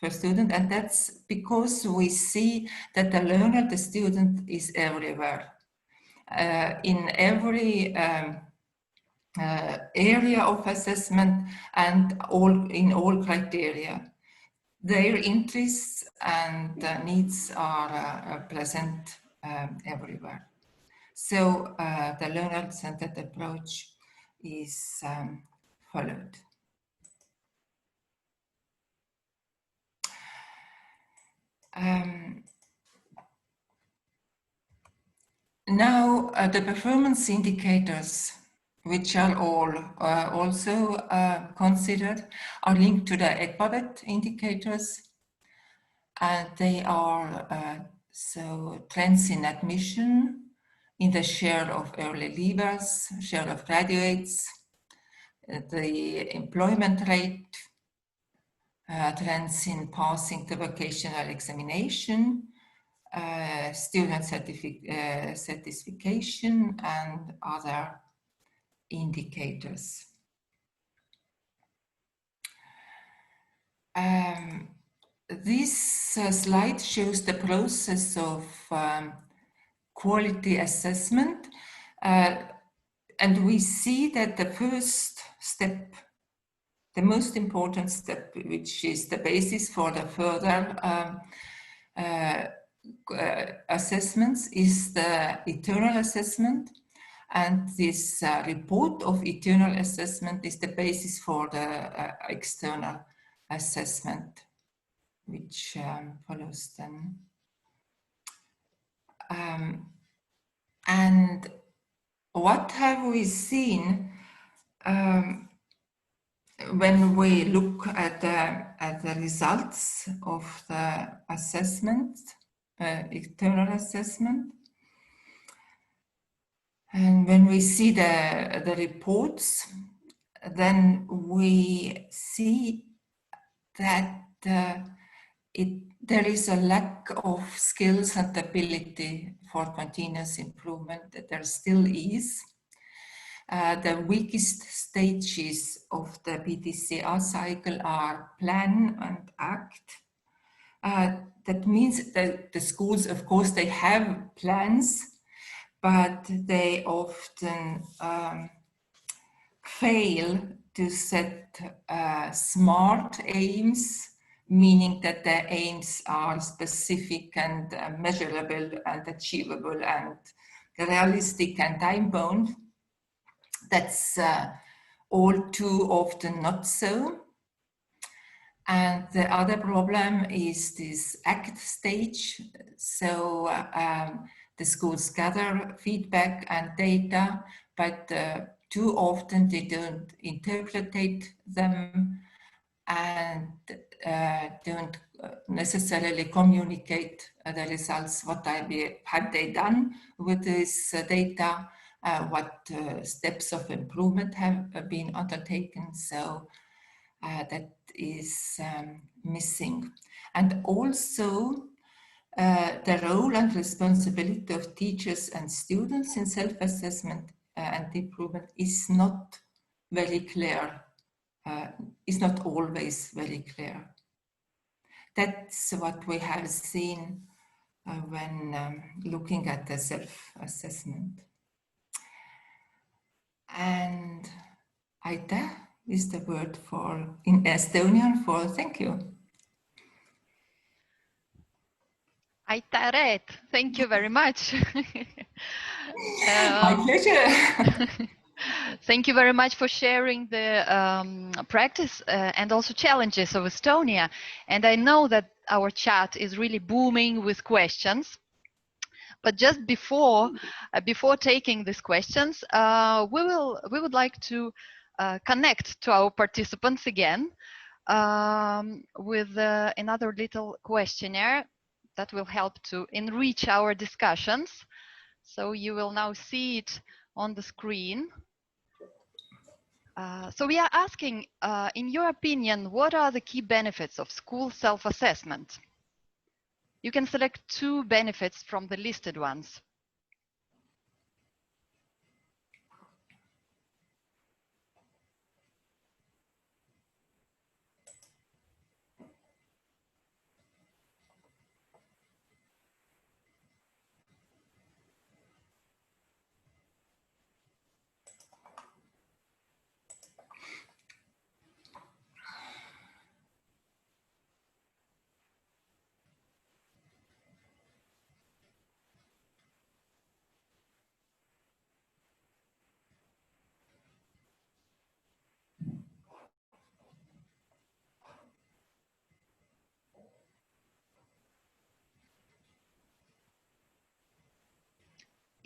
and that's because we see that the learner, the student, is everywhere. In every area of assessment and in all criteria. their interests and needs are present everywhere. So the learner-centered approach is followed. Now, the performance indicators, which are all also considered, are linked to the EQUAVET indicators, and they are so trends in admission, in the share of early leavers, share of graduates, the employment rate, trends in passing the vocational examination, student certification, and other indicators. This slide shows the process of quality assessment, and we see that the first step, the most important step, which is the basis for the further assessments, is the internal assessment. And this report of internal assessment is the basis for the external assessment, which follows then. And what have we seen when we look at the results of the assessment, external assessment? And when we see the reports, then we see that there is a lack of skills and ability for continuous improvement. There still is. The weakest stages of the PDCA cycle are plan and act. That means that the schools, of course, they have plans, but they often fail to set smart aims, meaning that the aims are specific and measurable and achievable and realistic and time-bound. That's all too often not so. And the other problem is this ACT stage. So the schools gather feedback and data, but too often they don't interpret them and don't necessarily communicate the results. What have they done with this data? What steps of improvement have been undertaken? So that is missing. And also the role and responsibility of teachers and students in self-assessment and improvement is not very clear, is not always very clear. That's what we have seen when looking at the self-assessment. And aitäh is the word for, in Estonian, for thank you. Aitäh, Reet. Thank you very much. My pleasure. Thank you very much for sharing the practice and also challenges of Estonia. And I know that our chat is really booming with questions. But just before taking these questions, we would like to connect to our participants again with another little questionnaire that will help to enrich our discussions. So you will now see it on the screen. So we are asking, in your opinion, what are the key benefits of school self-assessment? You can select 2 benefits from the listed ones.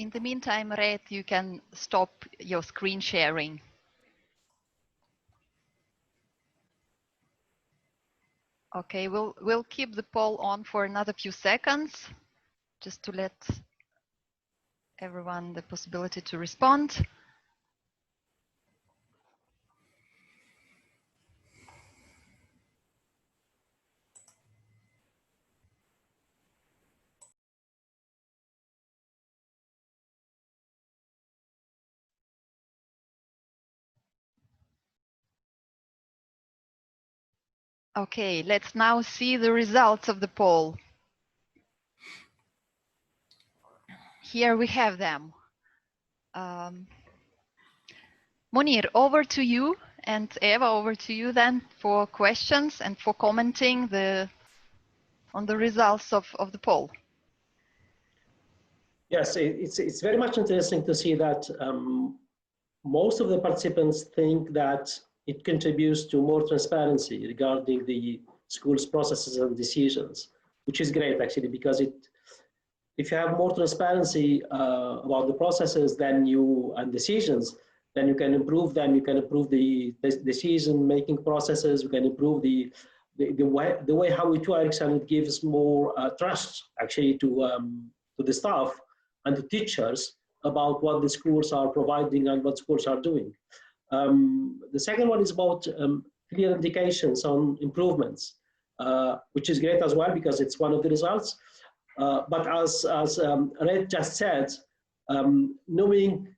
In the meantime, Reet, you can stop your screen sharing. Okay, we'll keep the poll on for another few seconds, just to let everyone the possibility to respond. Okay, let's now see the results of the poll. Here we have them. Munir, over to you, and Eva, over to you then for questions and for commenting on the results of the poll. Yes, it's very much interesting to see that most of the participants think that it contributes to more transparency regarding the school's processes and decisions, which is great actually, because if you have more transparency about the processes and decisions, then you can improve them. You can improve the decision-making processes. You can improve the way how it works, and it gives more trust actually to the staff and the teachers about what the schools are providing and what schools are doing. The second one is about clear indications on improvements, which is great as well because it's one of the results. But as Reet just said, knowing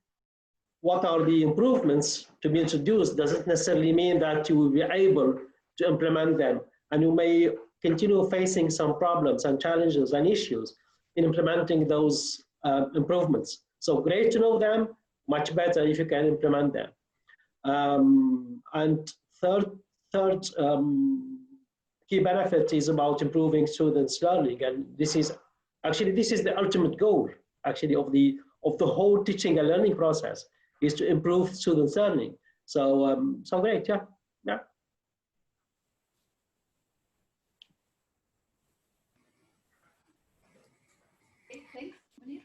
what are the improvements to be introduced doesn't necessarily mean that you will be able to implement them. And you may continue facing some problems and challenges and issues in implementing those improvements. So great to know them, much better if you can implement them. And third key benefit is about improving students' learning, and this is the ultimate goal actually of the whole teaching and learning process, is to improve students' learning. So so great, yeah. Thanks, Munir.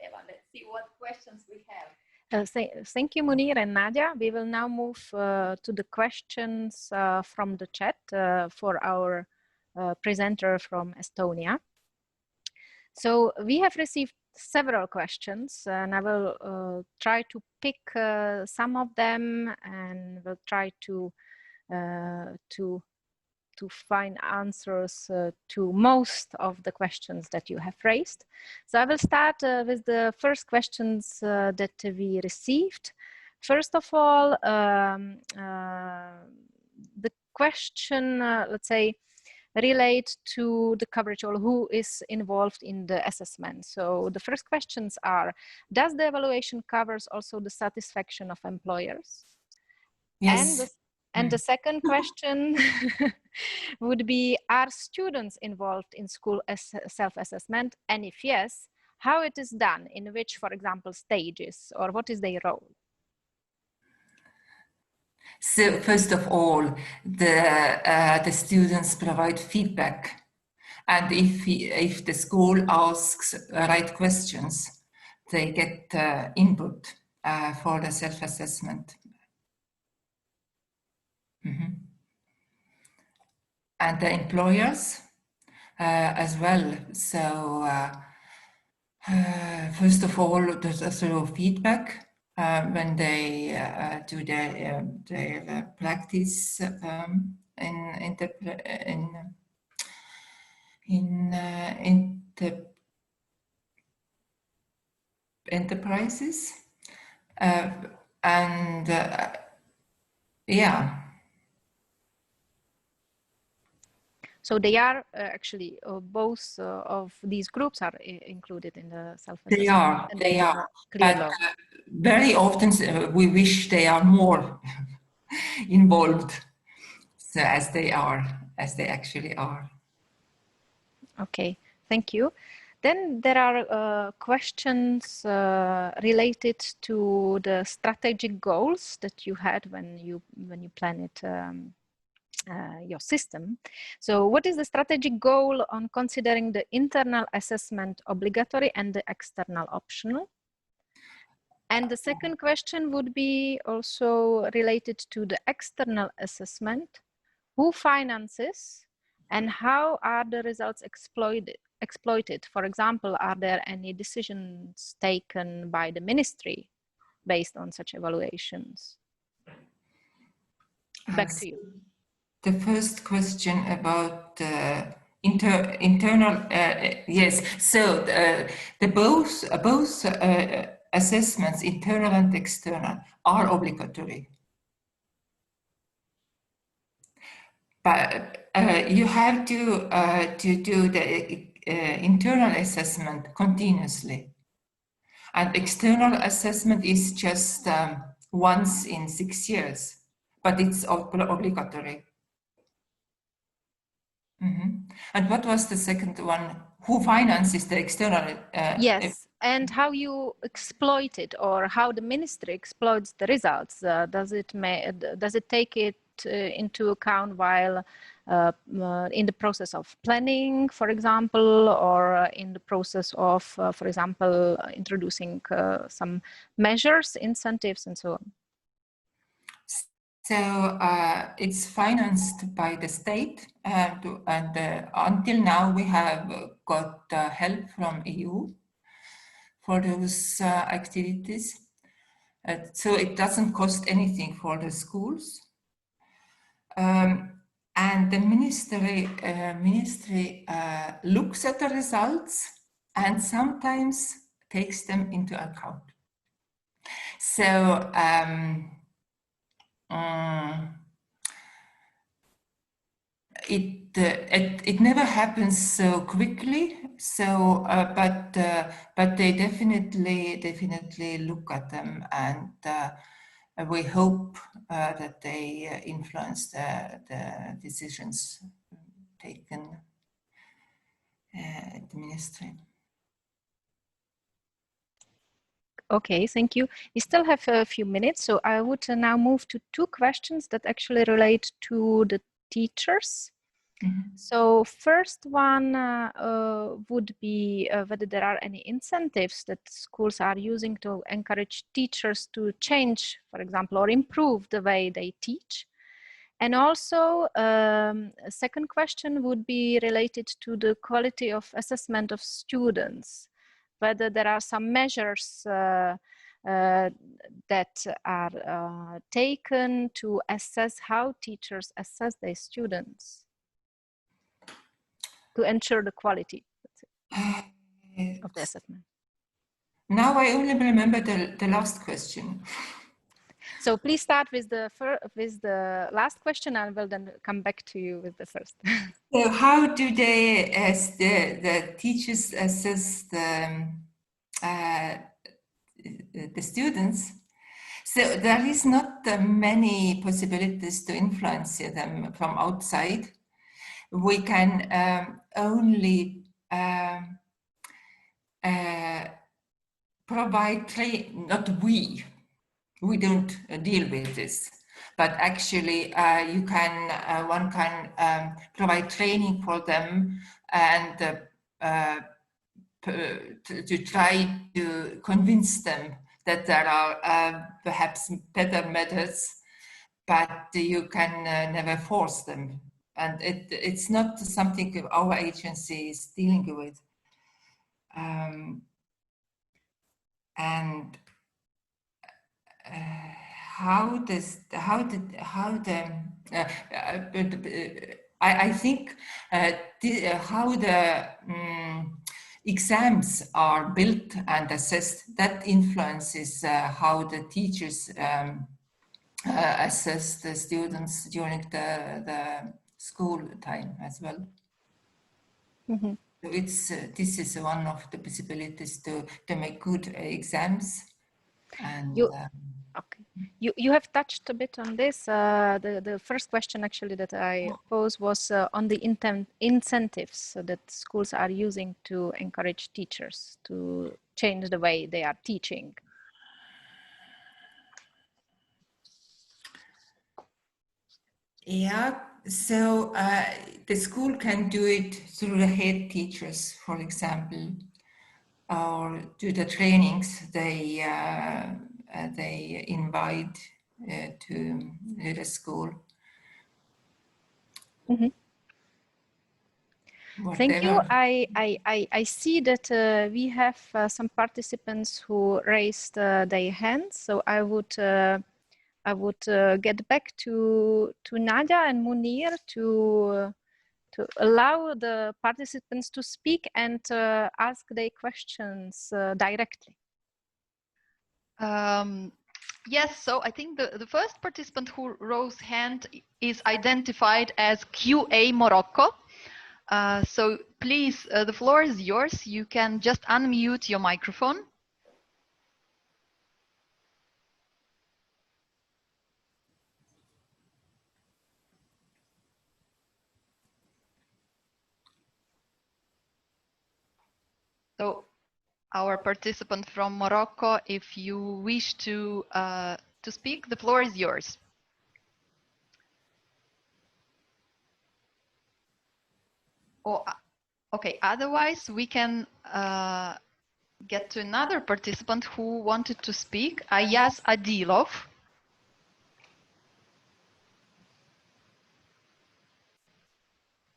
Eva, let's see what questions we have. Thank you, Munir and Nadia. We will now move to the questions from the chat for our presenter from Estonia. So we have received several questions, and I will try to pick some of them, and we'll try to find answers to most of the questions that you have raised. So I will start with the first questions that we received. First of all, the question, let's say, relate to the coverage or who is involved in the assessment. So the first questions are, does the evaluation covers also the satisfaction of employers? Yes. And the second question would be, are students involved in school self-assessment? And if yes, how it is done, in which, for example, stages, or what is their role? So first of all, the students provide feedback. And if the school asks right questions, they get input for the self-assessment. Mm-hmm. And the employers as well. So first of all, there's also feedback when they do their practice in enterprises, and yeah. So they are actually both of these groups are included in the self-assessment. They are. But very often we wish they are more involved, so as they actually are. Okay, thank you. Then there are questions related to the strategic goals that you had when you planned your system. So what is the strategic goal on considering the internal assessment obligatory and the external optional? And the second question would be also related to the external assessment. Who finances and how are the results exploited? For example, are there any decisions taken by the ministry based on such evaluations? Back to you. The first question about internal, yes. So the both assessments, internal and external, are obligatory. But you have to do the internal assessment continuously, and external assessment is just once in 6 years, but it's obligatory. And what was the second one? Who finances the external? Yes, and how you exploit it, or how the ministry exploits the results. Does it take it into account while in the process of planning, for example, or in the process of, for example, introducing some measures, incentives, and so on? So it's financed by the state, and until now we have got help from EU for those activities. So it doesn't cost anything for the schools. And the ministry looks at the results and sometimes takes them into account. So it never happens so quickly. So, but they definitely look at them, and we hope that they influence the decisions taken at the ministry. Okay, thank you. We still have a few minutes, so I would now move to two questions that actually relate to the teachers. So first one would be whether there are any incentives that schools are using to encourage teachers to change, for example, or improve the way they teach. And also a second question would be related to the quality of assessment of students, whether there are some measures that are taken to assess how teachers assess their students, to ensure the quality of the assessment. Now I only remember the last question. So please start with the last question, and we'll then come back to you with the first. So how do they, as the teachers, assess the students? So there is not many possibilities to influence them from outside. We can only provide training. Not we don't deal with this, but actually you can one can provide training for them and to try to convince them that there are perhaps better methods, but you can never force them. And it's not something our agency is dealing with. And I think how the exams are built and assessed, that influences how the teachers assess the students during the school time as well. Mm-hmm. So this is one of the possibilities to make good exams. And okay, you have touched a bit on this. The first question actually that I posed was on the incentives that schools are using to encourage teachers to change the way they are teaching. Yeah, So the school can do it through the head teachers, for example, or do the trainings they invite to the school. Mm-hmm. Thank you. Whatever. I see that we have some participants who raised their hands. So I would get back to Nadia and Munir to allow the participants to speak and ask their questions directly. Yes, so I think the first participant who rose hand is identified as QA Morocco. So please, the floor is yours. You can just unmute your microphone. So our participant from Morocco, if you wish to speak, the floor is yours. Or, okay, otherwise we can get to another participant who wanted to speak, Ayaz Adilov.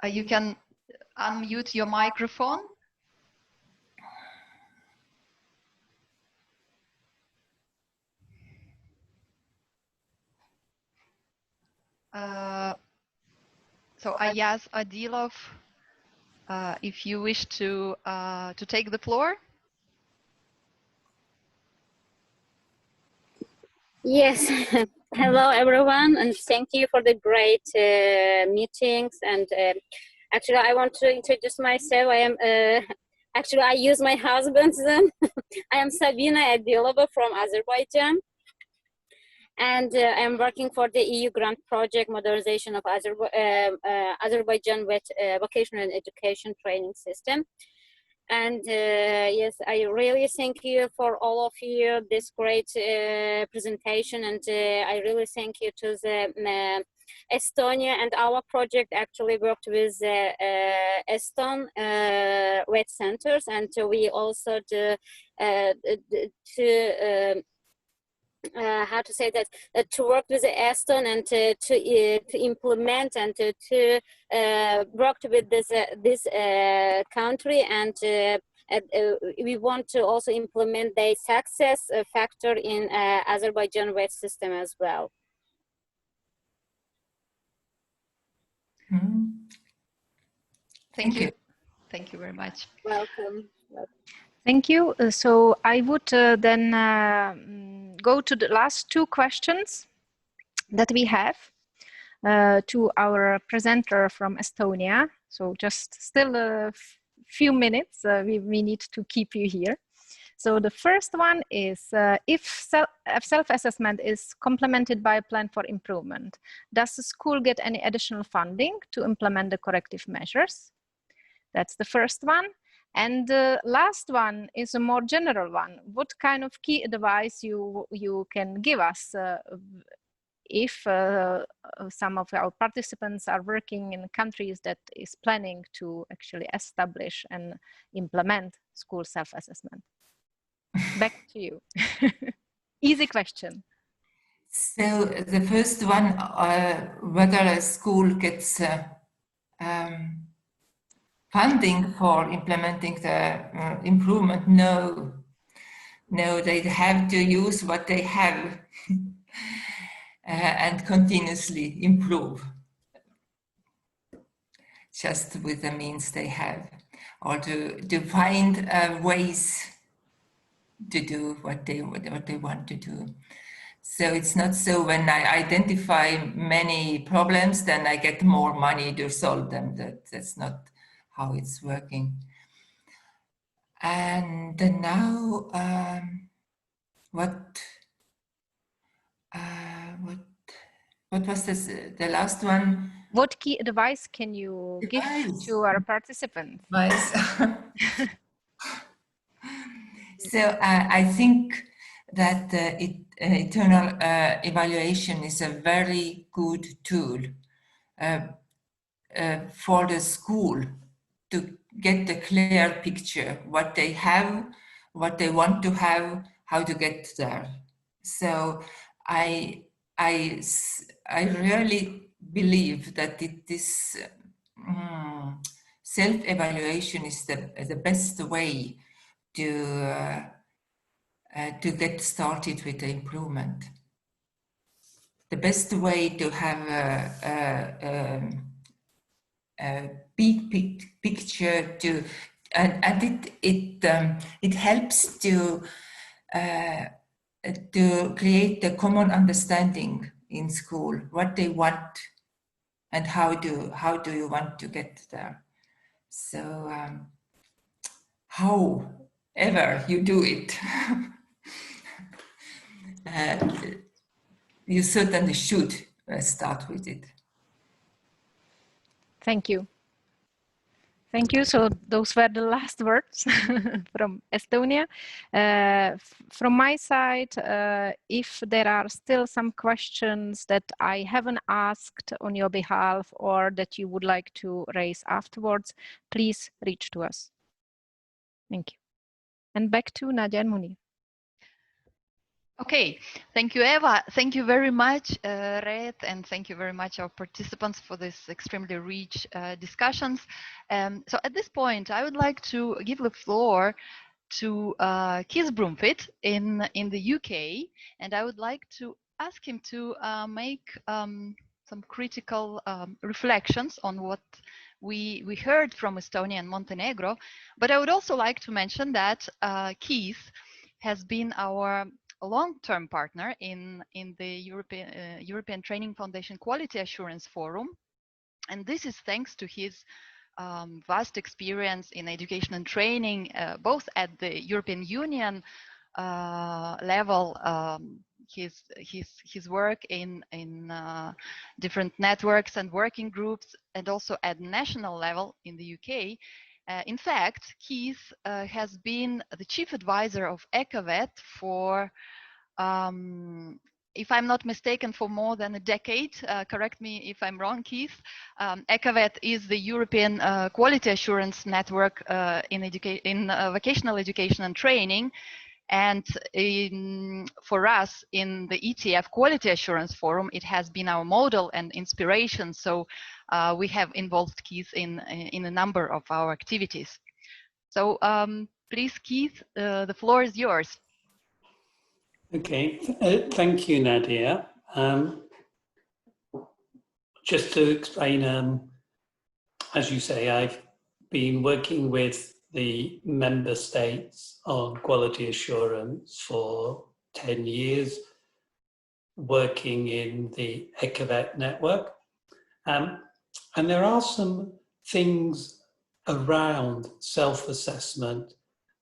You can unmute your microphone. So Ayaz Adilov, if you wish to take the floor. Yes, hello everyone, and thank you for the great meetings. And actually, I want to introduce myself. I am actually I use my husband's name. I am Sabina Adilova from Azerbaijan, and I am working for the EU grant project modernization of Azerbaijan vocational education training system. And yes, I really thank you for all of you this great presentation, and I really thank you to the Estonia, and our project actually worked with Estonian WET centers, and we also how to say that to work with the Eston and to implement and to work with this country, and we want to also implement the success factor in Azerbaijan WET system as well. Thank you. Thank you very much. Welcome. Thank you. So I would then go to the last two questions that we have to our presenter from Estonia. So just still a few minutes, we need to keep you here. So the first one is, if self-assessment is complemented by a plan for improvement, does the school get any additional funding to implement the corrective measures? That's the first one. And the last one is a more general one. What kind of key advice you can give us if some of our participants are working in countries that is planning to actually establish and implement school self-assessment? Back to you. Easy question. So the first one, whether a school gets funding for implementing the improvement, no, they have to use what they have and continuously improve, just with the means they have, or to find ways to do what they want to do. So it's not so when I identify many problems, then I get more money to solve them. That's not how it's working. And now, what was this, the last one? What key advice can you give to our participants? So I think that internal evaluation is a very good tool for the school to get a clear picture what they have, what they want to have, how to get there. So I really believe that this self-evaluation is the best way to get started with the improvement. The best way to have a big picture and it helps to create a common understanding in school what they want and how do you want to get there. So however you do it, you certainly should start with it. Thank you. Thank you. So those were the last words from Estonia. From my side, if there are still some questions that I haven't asked on your behalf or that you would like to raise afterwards, please reach to us. Thank you. And back to Nadia and Munir. Okay, thank you, Eva. Thank you very much, Reet, and thank you very much, our participants, for this extremely rich discussions. So at this point, I would like to give the floor to Keith Broomfitt in the UK, and I would like to ask him to make some critical reflections on what we heard from Estonia and Montenegro. But I would also like to mention that Keith has been our long-term partner in the European Training Foundation Quality Assurance Forum, and this is thanks to his vast experience in education and training, both at the European Union level, his work in different networks and working groups, and also at national level in the UK. In fact, Keith has been the chief advisor of ECAVET for, if I'm not mistaken, for more than a decade. Correct me if I'm wrong, Keith. ECAVET is the European Quality Assurance Network in vocational education and training. And for us in the ETF Quality Assurance Forum, it has been our model and inspiration. So we have involved Keith in a number of our activities. So please, Keith, the floor is yours. Okay, thank you, Nadia. Just to explain, as you say, I've been working with the member states on quality assurance for 10 years, working in the ECAVET network. And there are some things around self-assessment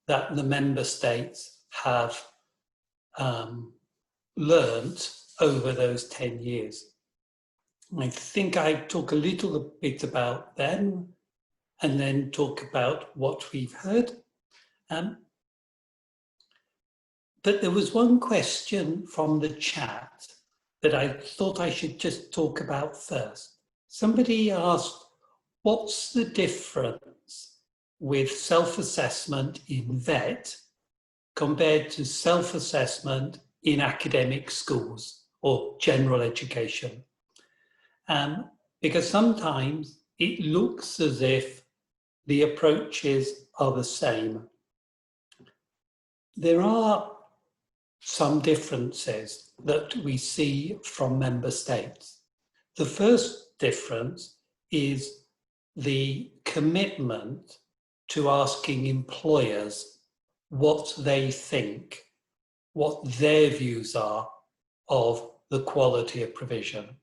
that the member states have learned over those 10 years. I think I talk a little bit about them and then talk about what we've heard. But there was one question from the chat that I thought I should just talk about first. Somebody asked, what's the difference with self-assessment in VET compared to self-assessment in academic schools or general education? Because sometimes it looks as if the approaches are the same. There are some differences that we see from member states. The first difference is the commitment to asking employers what they think, what their views are of the quality of provision.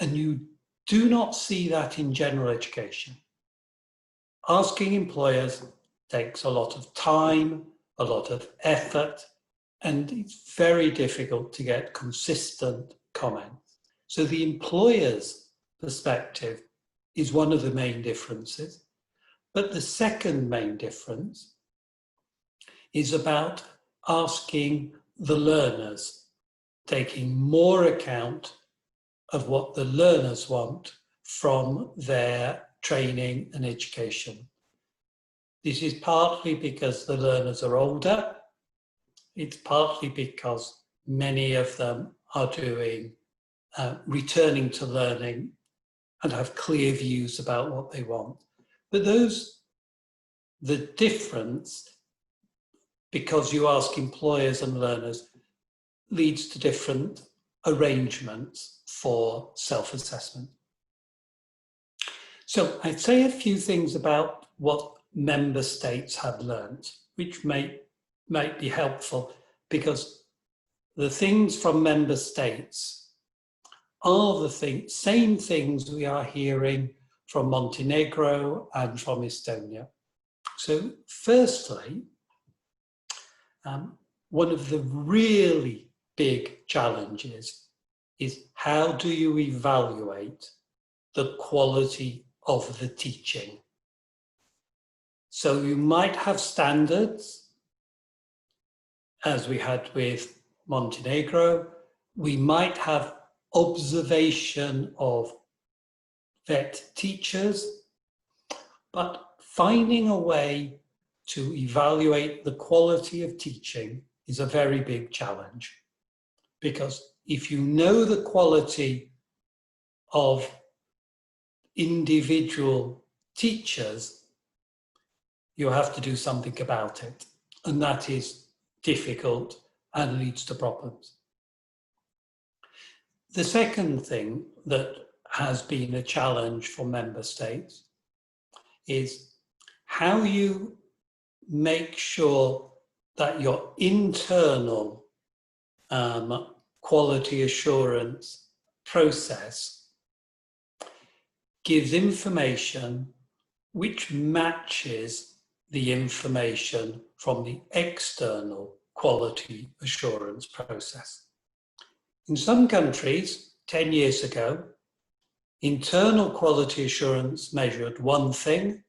And you do not see that in general education. Asking employers takes a lot of time, a lot of effort, and it's very difficult to get consistent comments. So the employer's perspective is one of the main differences. But the second main difference is about asking the learners, taking more account of what the learners want from their training and education. This is partly because the learners are older. It's partly because many of them are doing returning to learning and have clear views about what they want. But the difference, because you ask employers and learners, leads to different arrangements for self-assessment. So I'd say a few things about what member states have learned, which might be helpful, because the things from member states are the same things we are hearing from Montenegro and from Estonia. So firstly, one of the really big challenges is how do you evaluate the quality of the teaching? So you might have standards, as we had with Montenegro. We might have observation of vet teachers, but finding a way to evaluate the quality of teaching is a very big challenge. Because if you know the quality of individual teachers, you have to do something about it. And that is difficult and leads to problems. The second thing that has been a challenge for member states is how you make sure that your internal quality assurance process gives information which matches the information from the external quality assurance process. In some countries, 10 years ago, internal quality assurance measured one thing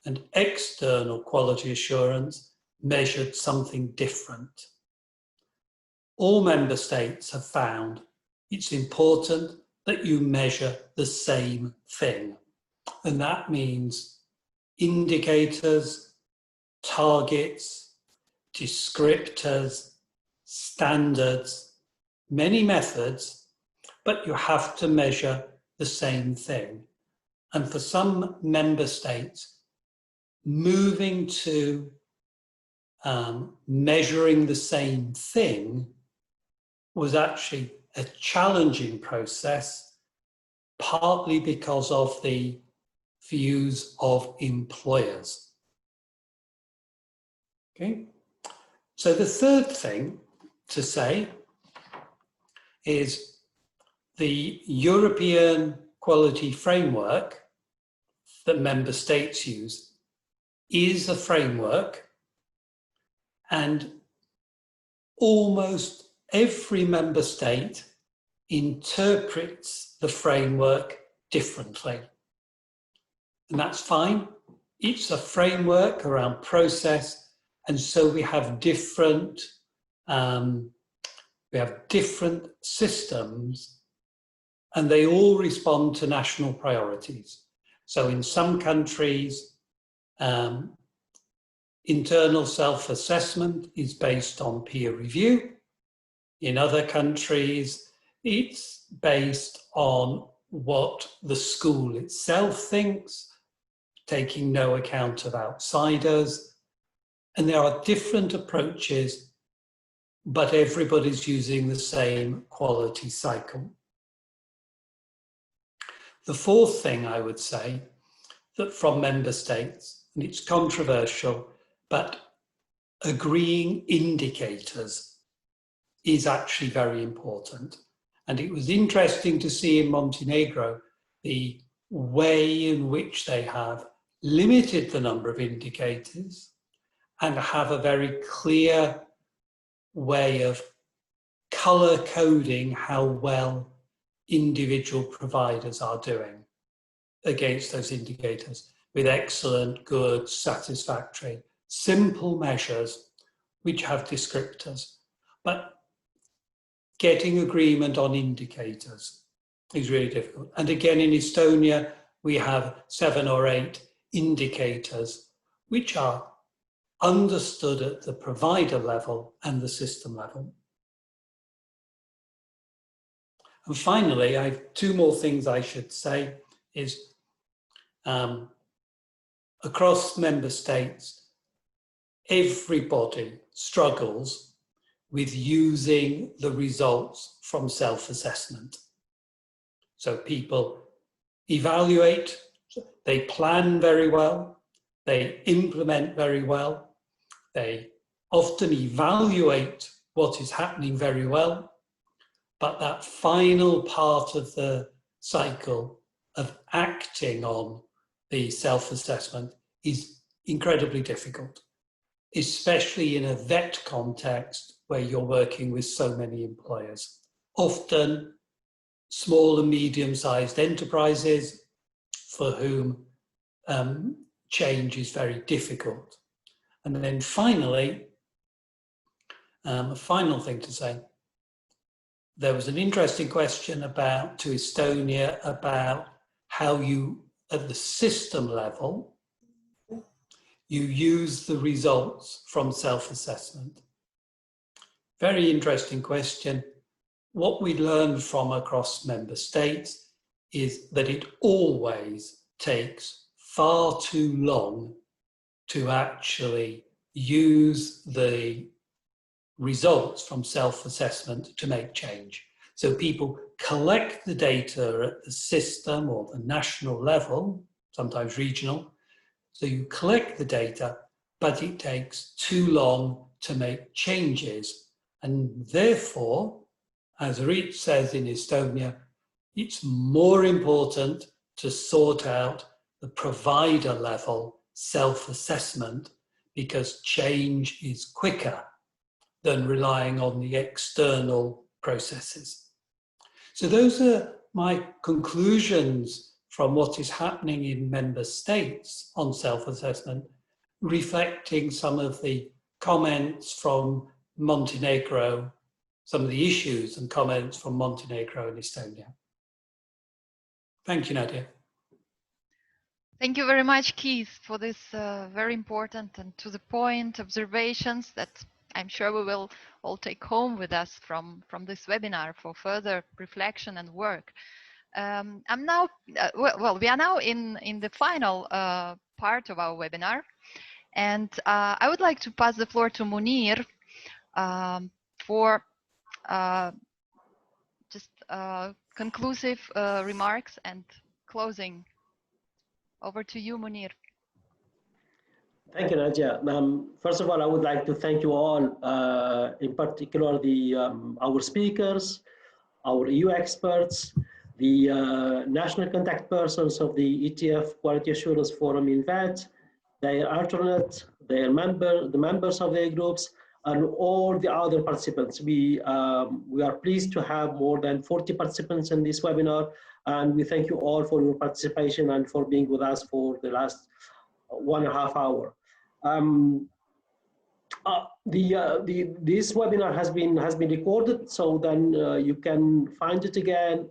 and external quality assurance measured something different. All member states have found it's important that you measure the same thing. And that means indicators, targets, descriptors, standards, many methods, but you have to measure the same thing. And for some member states, moving to measuring the same thing was actually a challenging process, partly because of the views of employers. Okay, so the third thing to say is the European quality framework that member states use is a framework, and almost every member state interprets the framework differently. And that's fine. It's a framework around process, and so we have different systems, and they all respond to national priorities. So in some countries, internal self-assessment is based on peer review. In other countries, it's based on what the school itself thinks, taking no account of outsiders. And there are different approaches, but everybody's using the same quality cycle. The fourth thing I would say, that from member states, and it's controversial, but agreeing indicators is actually very important. And it was interesting to see in Montenegro the way in which they have limited the number of indicators and have a very clear way of color coding how well individual providers are doing against those indicators, with excellent, good, satisfactory, simple measures which have descriptors. But getting agreement on indicators is really difficult. And again, in Estonia, we have 7 or 8 indicators which are understood at the provider level and the system level. And finally, I have 2 more things I should say is across member states, everybody struggles with using the results from self-assessment. So people evaluate, they plan very well, they implement very well, they often evaluate what is happening very well, but that final part of the cycle of acting on the self-assessment is incredibly difficult, especially in a vet context where you're working with so many employers. Often small and medium-sized enterprises for whom change is very difficult. And then finally, a final thing to say, there was an interesting question to Estonia about how you, at the system level, you use the results from self-assessment. Very interesting question. What we learned from across member states is that it always takes far too long to actually use the results from self-assessment to make change. So people collect the data at the system or the national level, sometimes regional. So you collect the data, but it takes too long to make changes. And therefore, as Reet says in Estonia, it's more important to sort out the provider level self-assessment because change is quicker than relying on the external processes. So those are my conclusions from what is happening in member states on self-assessment, reflecting some of the comments from Montenegro, some of the issues and comments from Montenegro and Estonia. Thank you, Nadia. Thank you very much, Keith, for this very important and to the point observations that I'm sure we will all take home with us from this webinar for further reflection and work. I'm now, we are now in the final part of our webinar, and I would like to pass the floor to Munir for just conclusive remarks and closing. Over to you, Munir. Thank you, Nadia. First of all, I would like to thank you all, in particular our speakers, our EU experts, the national contact persons of the ETF Quality Assurance Forum in VET, their alternate, the members of their groups, and all the other participants. We are pleased to have more than 40 participants in this webinar, and we thank you all for your participation and for being with us for the last 1.5 hours. This webinar has been recorded, so then you can find it again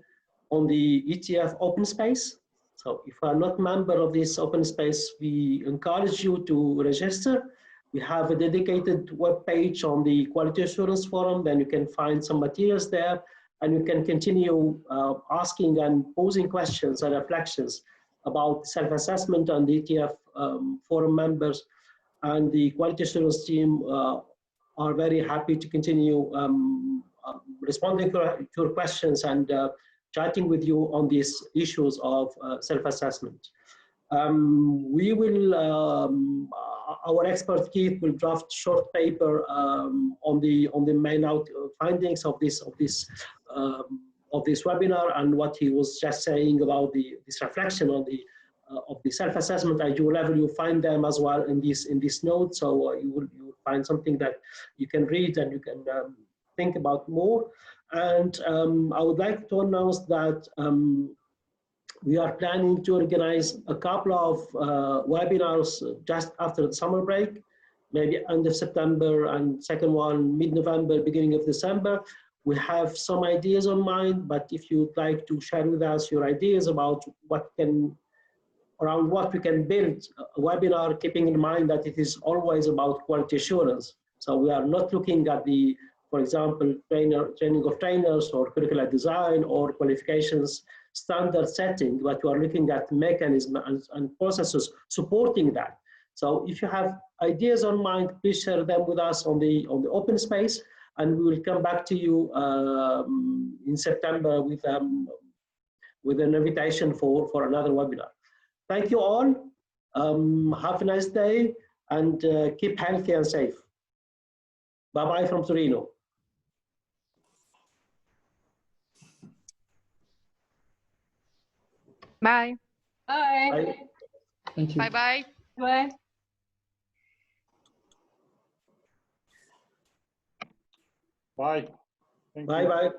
on the ETF Open Space. So if you are not a member of this Open Space, we encourage you to register. We have a dedicated web page on the Quality Assurance Forum, then you can find some materials there, and you can continue asking and posing questions and reflections about self-assessment, and the ETF Forum members and the Quality Assurance team are very happy to continue responding to your questions and chatting with you on these issues of self-assessment. We will, our expert Keith will draft short paper on the main findings of this webinar, and what he was just saying about this reflection on of the self-assessment at your level. You'll find them as well in this note, so you will find something that you can read and you can think about more. And I would like to announce that we are planning to organize a couple of webinars just after the summer break, maybe end of September, and second one mid-November, beginning of December, We have some ideas on mind, but if you'd like to share with us your ideas about around what we can build a webinar, keeping in mind that it is always about quality assurance. So we are not looking at the, for example, training of trainers or curricular design or qualifications standard setting, but we are looking at mechanisms and processes supporting that. So if you have ideas on mind, please share them with us on the open space, and we will come back to you in September with an invitation for another webinar. Thank you all. Have a nice day, and keep healthy and safe. Bye-bye from Torino. Bye. Bye. Bye. Thank you. Bye-bye. Bye. Bye. Thank you. Bye-bye.